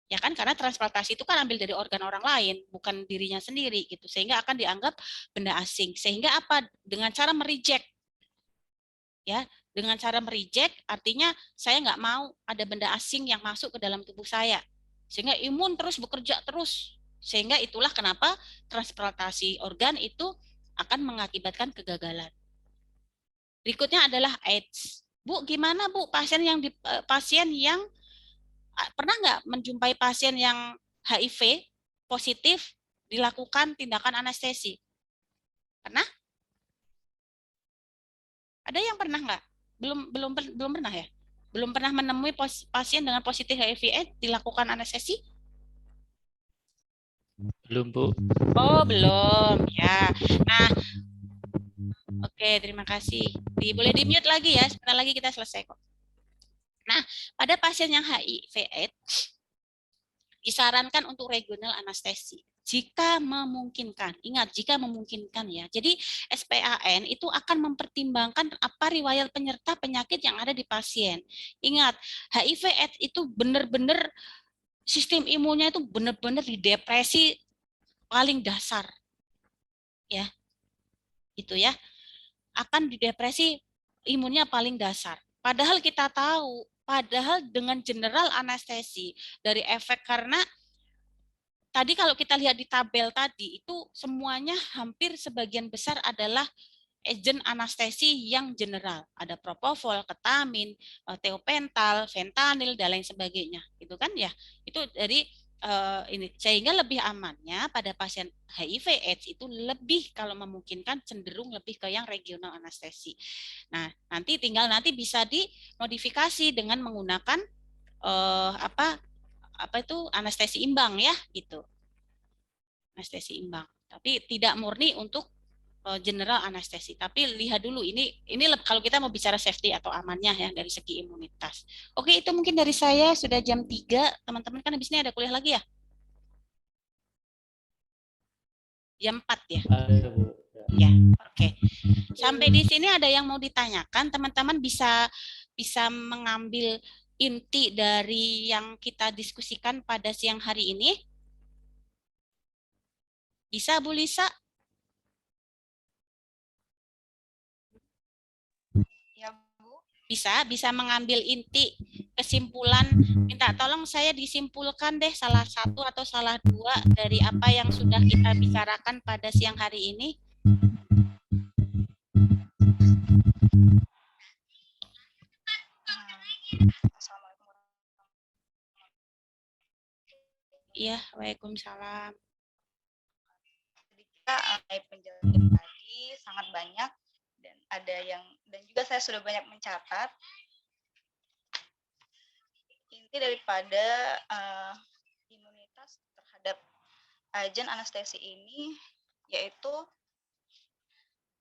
Ya kan, karena transplantasi itu kan ambil dari organ orang lain, bukan dirinya sendiri gitu, sehingga akan dianggap benda asing. Sehingga apa? Dengan cara mereject, ya, dengan cara mereject artinya saya nggak mau ada benda asing yang masuk ke dalam tubuh saya, sehingga imun terus bekerja terus, sehingga itulah kenapa transplantasi organ itu akan mengakibatkan kegagalan. Berikutnya adalah AIDS. Bu, gimana Bu pasien yang pernah nggak menjumpai pasien yang HIV positif dilakukan tindakan anestesi? Pernah? Ada yang pernah nggak? Belum pernah ya? Belum pernah menemui pasien dengan positif HIV/AIDS dilakukan anestesi? Belum, Bu. Oh, belum. Ya. Nah, oke, terima kasih. Boleh di-mute lagi ya, sebentar lagi kita selesai kok. Nah, pada pasien yang HIV/AIDS disarankan untuk regional anestesi jika memungkinkan. Ingat, jika memungkinkan ya. Jadi SPAN itu akan mempertimbangkan apa riwayat penyerta penyakit yang ada di pasien. Ingat, HIV/AIDS itu benar-benar sistem imunnya itu benar-benar di depresi paling dasar. Ya. Itu ya. Akan di depresi imunnya paling dasar. Padahal kita tahu, dengan general anestesi dari efek, karena tadi kalau kita lihat di tabel tadi itu semuanya hampir sebagian besar adalah agent anestesi yang general. Ada propofol, ketamin, teopental, fentanyl dan lain sebagainya. Itu kan ya. Itu dari ini, sehingga lebih amannya pada pasien HIV/AIDS itu lebih, kalau memungkinkan cenderung lebih ke yang regional anestesi. Nah, nanti bisa dimodifikasi dengan menggunakan apa itu anestesi imbang ya, gitu. Anestesi imbang. Tapi tidak murni untuk general anestesi, tapi lihat dulu ini kalau kita mau bicara safety atau amannya ya dari segi imunitas. Oke, itu mungkin dari saya. Sudah jam 3, teman-teman kan habis ini ada kuliah lagi ya? Jam 4 ya? Ya, oke. Sampai di sini ada yang mau ditanyakan, teman-teman bisa mengambil inti dari yang kita diskusikan pada siang hari ini? Bisa, Bu Lisa? Bisa mengambil inti kesimpulan, minta tolong saya disimpulkan deh salah satu atau salah dua dari apa yang sudah kita bicarakan pada siang hari ini. Iya, waalaikumsalam. Penjelasan tadi sangat banyak. Dan juga saya sudah banyak mencatat inti daripada imunitas terhadap agen anestesi ini, yaitu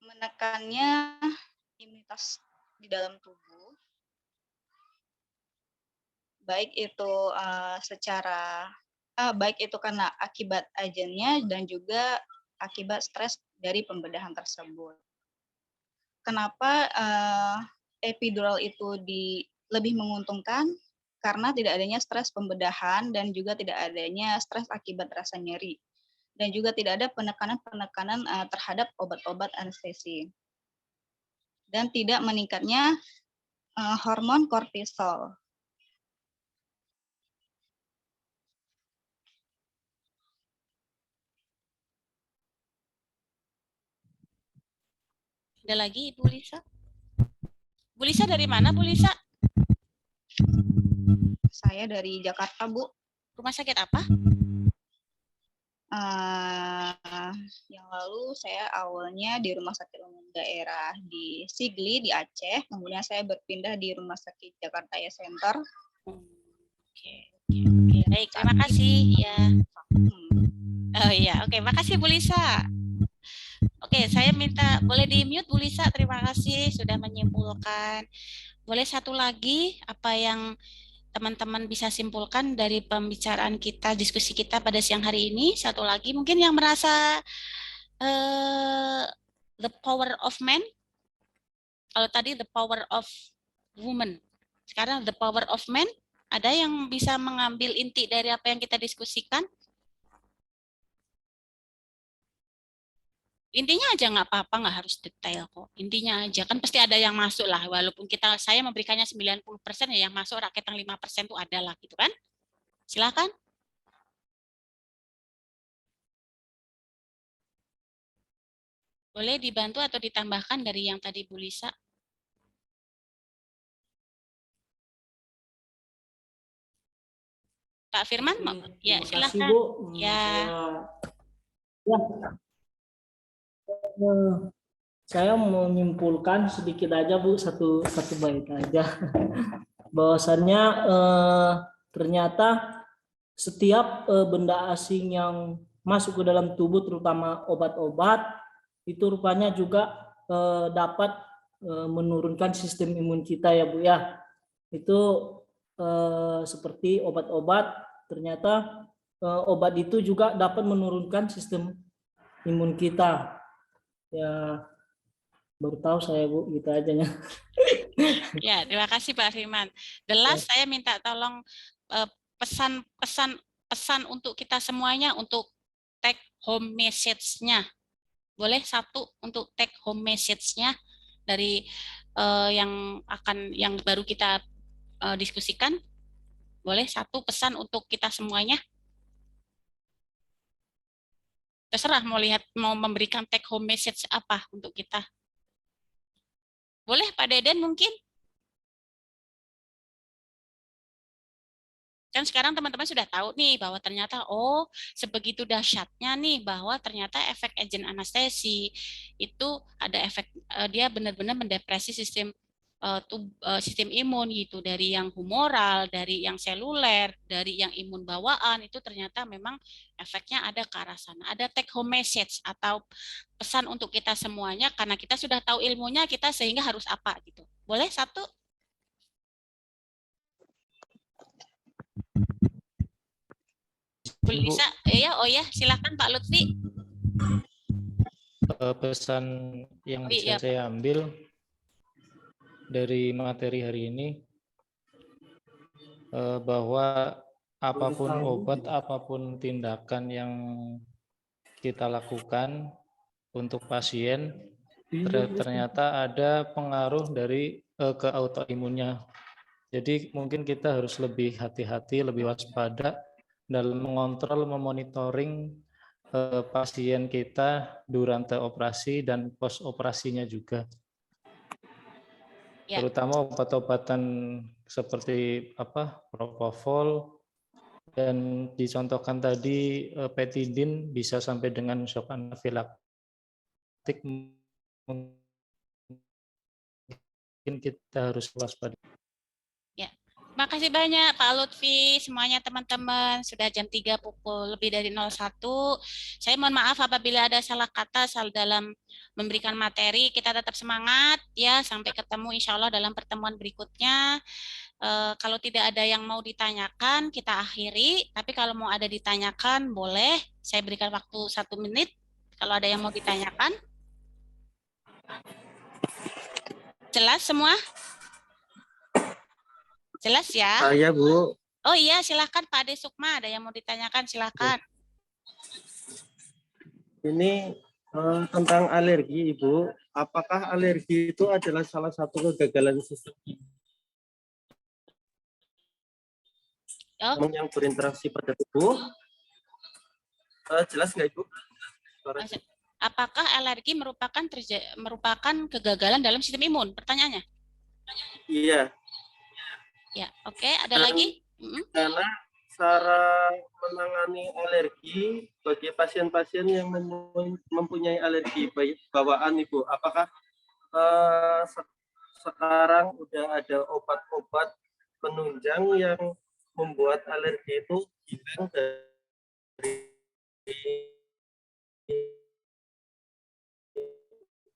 menekannya imunitas di dalam tubuh, baik itu baik itu karena akibat agennya dan juga akibat stres dari pembedahan tersebut. Kenapa epidural itu lebih menguntungkan? Karena tidak adanya stres pembedahan dan juga tidak adanya stres akibat rasa nyeri. Dan juga tidak ada penekanan terhadap obat-obat anestesi. Dan tidak meningkatnya hormon kortisol. Ada lagi Bu Lisa? Bu Lisa dari mana Bu Lisa? Saya dari Jakarta, Bu. Rumah sakit apa? yang lalu saya awalnya di Rumah Sakit Umum Daerah di Sigli di Aceh, kemudian saya berpindah di Rumah Sakit Jakarta Ya Center. Oke, baik, terima kasih ya. Oh iya, oke, makasih Bu Lisa. Oke, saya minta boleh di mute Bu Lisa, terima kasih sudah menyimpulkan. Boleh satu lagi apa yang teman-teman bisa simpulkan dari pembicaraan kita, diskusi kita pada siang hari ini? Satu lagi mungkin yang merasa the power of man. Kalau tadi the power of woman, sekarang the power of man. Ada yang bisa mengambil inti dari apa yang kita diskusikan? Intinya aja nggak apa-apa, nggak harus detail kok. Intinya aja, kan pasti ada yang masuk lah. Walaupun saya memberikannya 90% ya, yang masuk rakyat yang 5% itu ada lah gitu kan. Silakan. Boleh dibantu atau ditambahkan dari yang tadi Bu Lisa? Pak Firman, ya silakan. Bu. Ya. Saya menyimpulkan sedikit aja Bu, satu bait aja. Bahwasannya ternyata setiap benda asing yang masuk ke dalam tubuh, terutama obat-obat, itu rupanya juga dapat menurunkan sistem imun kita ya Bu ya. Itu seperti obat-obat, ternyata obat itu juga dapat menurunkan sistem imun kita. Ya, baru tahu saya Bu, gitu aja ya. Ya, terima kasih Pak Firman. The last saya minta tolong pesan untuk kita semuanya untuk take home message-nya. Boleh satu untuk take home message-nya dari yang baru kita diskusikan. Boleh satu pesan untuk kita semuanya. Terserah mau memberikan take home message apa untuk kita. Boleh Pak Deden mungkin? Kan sekarang teman-teman sudah tahu nih bahwa ternyata sebegitu dahsyatnya nih bahwa ternyata efek agen anestesi itu ada efek dia benar-benar mendepresi sistem imun gitu, dari yang humoral, dari yang seluler, dari yang imun bawaan, itu ternyata memang efeknya ada ke arah sana. Ada take home message atau pesan untuk kita semuanya karena kita sudah tahu ilmunya, kita sehingga harus apa gitu. Boleh satu? Bisa ya, silakan Pak Lutfi. Pesan yang bisa saya ambil dari materi hari ini, bahwa apapun obat, apapun tindakan yang kita lakukan untuk pasien, ternyata ada pengaruh dari ke autoimunnya. Jadi mungkin kita harus lebih hati-hati, lebih waspada dalam mengontrol, memonitoring pasien kita durante operasi dan post operasinya juga. Ya. Terutama obat-obatan seperti propofol dan dicontohkan tadi petidin bisa sampai dengan shock anafilaktik, mungkin kita harus waspada. Ya, terima kasih banyak Pak Lutfi, semuanya teman-teman. Sudah jam 3 pukul lebih dari 01. Saya mohon maaf apabila ada salah kata dalam memberikan materi. Kita tetap semangat ya, sampai ketemu insya Allah dalam pertemuan berikutnya. Kalau tidak ada yang mau ditanyakan, kita akhiri. Tapi kalau mau ada ditanyakan, boleh. Saya berikan waktu 1 menit. Kalau ada yang mau ditanyakan. Jelas semua? Jelas ya? Saya Bu. Oh iya, silakan Pak Ade Sukma. Ada yang mau ditanyakan, silakan. Ini tentang alergi, Ibu. Apakah alergi itu adalah salah satu kegagalan sistem yang berinteraksi pada tubuh? Jelas nggak Ibu? Apakah alergi merupakan kegagalan dalam sistem imun? Pertanyaannya? Iya. Ya, oke. Ada lagi? Karena cara menangani alergi bagi pasien-pasien yang mempunyai alergi bawaan, Ibu? Apakah sekarang udah ada obat-obat penunjang yang membuat alergi itu hilang dari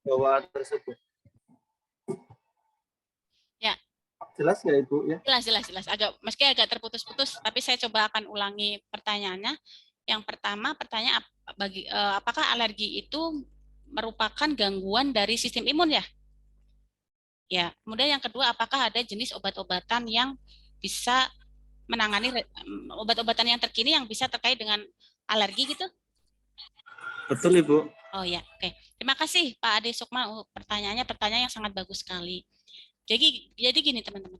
bawaan tersebut? Ya. Jelas nggak Ibu ya? Jelas. Meski agak terputus-putus, tapi saya coba akan ulangi pertanyaannya. Yang pertama, pertanyaan apakah alergi itu merupakan gangguan dari sistem imun ya? Ya. Kemudian yang kedua, apakah ada jenis obat-obatan yang bisa menangani obat-obatan yang terkini yang bisa terkait dengan alergi gitu? Betul Ibu. Oh ya, oke. Terima kasih Pak Ade Sukma, pertanyaannya yang sangat bagus sekali. Jadi gini teman-teman,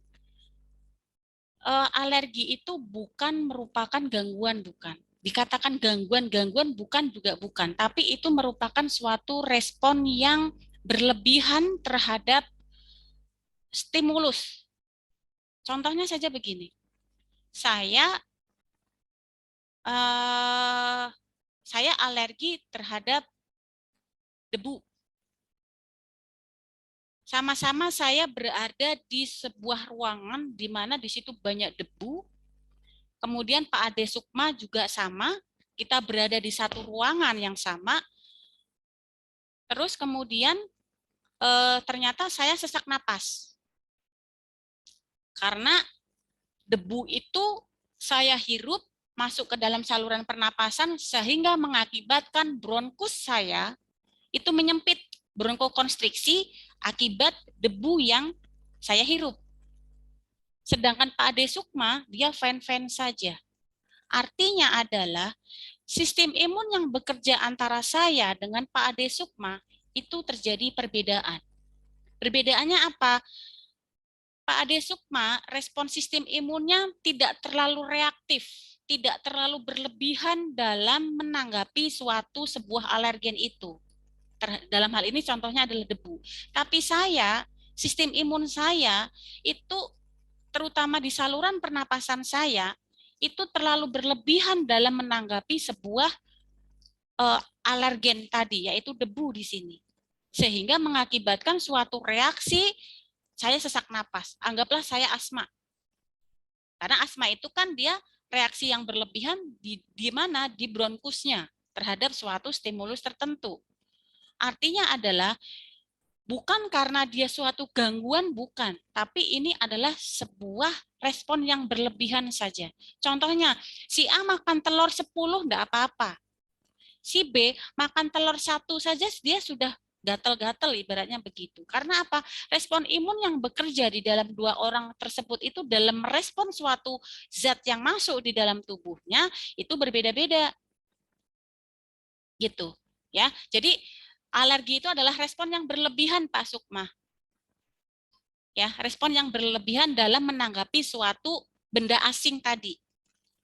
alergi itu bukan merupakan gangguan, bukan. Dikatakan gangguan bukan juga bukan, tapi itu merupakan suatu respon yang berlebihan terhadap stimulus. Contohnya saja begini, saya alergi terhadap debu. Sama-sama saya berada di sebuah ruangan di mana di situ banyak debu. Kemudian Pak Ade Sukma juga sama, kita berada di satu ruangan yang sama. Terus kemudian ternyata saya sesak napas. Karena debu itu saya hirup masuk ke dalam saluran pernapasan sehingga mengakibatkan bronkus saya itu menyempit, bronkokonstriksi akibat debu yang saya hirup. Sedangkan Pak Ade Sukma, dia fine-fine saja. Artinya adalah sistem imun yang bekerja antara saya dengan Pak Ade Sukma itu terjadi perbedaan. Perbedaannya apa? Pak Ade Sukma, respon sistem imunnya tidak terlalu reaktif, tidak terlalu berlebihan dalam menanggapi sebuah alergen itu. Dalam hal ini contohnya adalah debu. Tapi saya, sistem imun saya itu terutama di saluran pernapasan saya itu terlalu berlebihan dalam menanggapi sebuah alergen tadi, yaitu debu di sini. Sehingga mengakibatkan suatu reaksi saya sesak napas. Anggaplah saya asma. Karena asma itu kan dia reaksi yang berlebihan di mana? Di bronkusnya terhadap suatu stimulus tertentu. Artinya adalah bukan karena dia suatu gangguan, bukan. Tapi ini adalah sebuah respon yang berlebihan saja. Contohnya, si A makan telur 10 enggak apa-apa. Si B makan telur 1 saja dia sudah gatal-gatal, ibaratnya begitu. Karena apa? Respon imun yang bekerja di dalam dua orang tersebut itu dalam merespon suatu zat yang masuk di dalam tubuhnya itu berbeda-beda. Gitu, ya. Jadi alergi itu adalah respon yang berlebihan, Pak Sukma. Ya, respon yang berlebihan dalam menanggapi suatu benda asing tadi.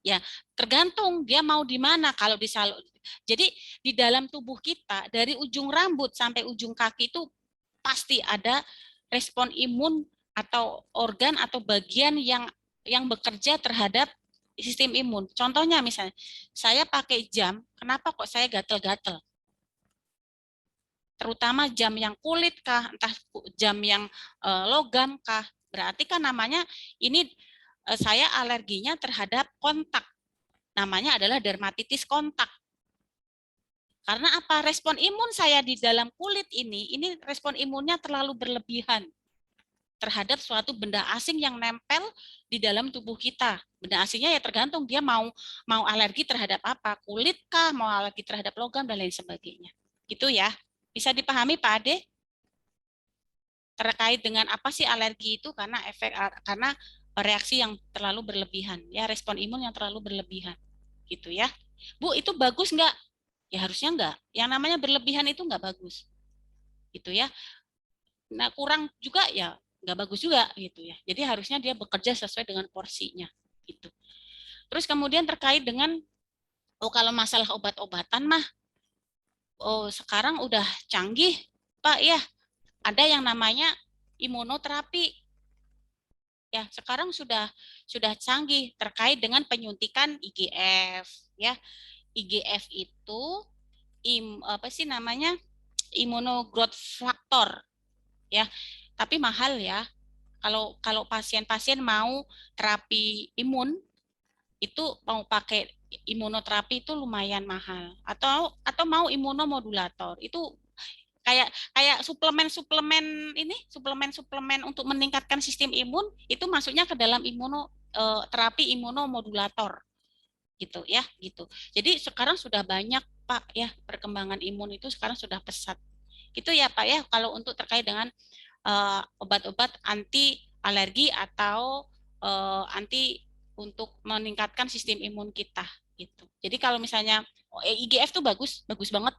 Ya, tergantung dia mau di mana. Kalau di jadi di dalam tubuh kita dari ujung rambut sampai ujung kaki itu pasti ada respon imun atau organ atau bagian yang bekerja terhadap sistem imun. Contohnya misalnya, saya pakai jam, kenapa kok saya gatel-gatel? Terutama jam yang kulit kah, entah jam yang logam kah, berarti kan namanya ini saya alerginya terhadap kontak, namanya adalah dermatitis kontak. Karena apa? Respon imun saya di dalam kulit ini respon imunnya terlalu berlebihan terhadap suatu benda asing yang nempel di dalam tubuh kita. Benda asingnya ya tergantung dia mau alergi terhadap apa, kulit kah, mau alergi terhadap logam dan lain sebagainya. Gitu ya. Bisa dipahami Pak Ade? Terkait dengan apa sih alergi itu? Karena reaksi yang terlalu berlebihan, ya respon imun yang terlalu berlebihan, gitu ya. Bu, itu bagus nggak? Ya harusnya nggak. Yang namanya berlebihan itu nggak bagus, gitu ya. Nah kurang juga ya nggak bagus juga, gitu ya. Jadi harusnya dia bekerja sesuai dengan porsinya, gitu. Terus kemudian terkait dengan kalau masalah obat-obatan mah. Oh, sekarang udah canggih, Pak ya. Ada yang namanya imunoterapi. ya sekarang sudah canggih terkait dengan penyuntikan IGF ya. IGF itu apa sih namanya, immunogrowth factor ya, tapi mahal ya. Kalau pasien-pasien mau terapi imun itu mau pakai imunoterapi itu lumayan mahal, atau mau imunomodulator itu kayak suplemen untuk meningkatkan sistem imun itu masuknya ke dalam terapi imunomodulator gitu ya gitu. Jadi sekarang sudah banyak Pak ya, perkembangan imun itu sekarang sudah pesat. Gitu ya Pak ya, kalau untuk terkait dengan obat-obat anti alergi atau anti untuk meningkatkan sistem imun kita gitu. Jadi kalau misalnya IGF tuh bagus banget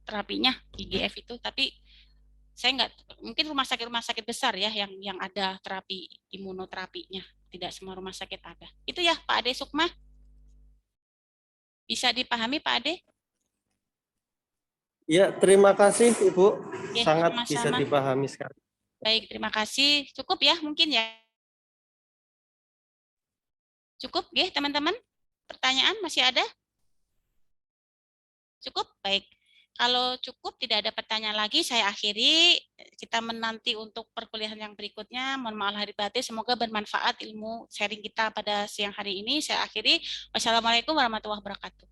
terapinya IGF itu, tapi saya nggak, mungkin rumah sakit besar ya yang ada terapi imunoterapinya, tidak semua rumah sakit ada. Itu ya Pak Ade Sukma. Bisa dipahami Pak Ade? Ya, terima kasih Ibu. Ya, sangat sama-sama. Bisa dipahami sekali. Baik, terima kasih. Cukup ya mungkin ya. Cukup ya teman-teman? Pertanyaan masih ada? Cukup? Baik. Kalau cukup tidak ada pertanyaan lagi, saya akhiri. Kita menanti untuk perkuliahan yang berikutnya. Mohon maaf lahir batin, semoga bermanfaat ilmu sharing kita pada siang hari ini. Saya akhiri. Wassalamualaikum warahmatullahi wabarakatuh.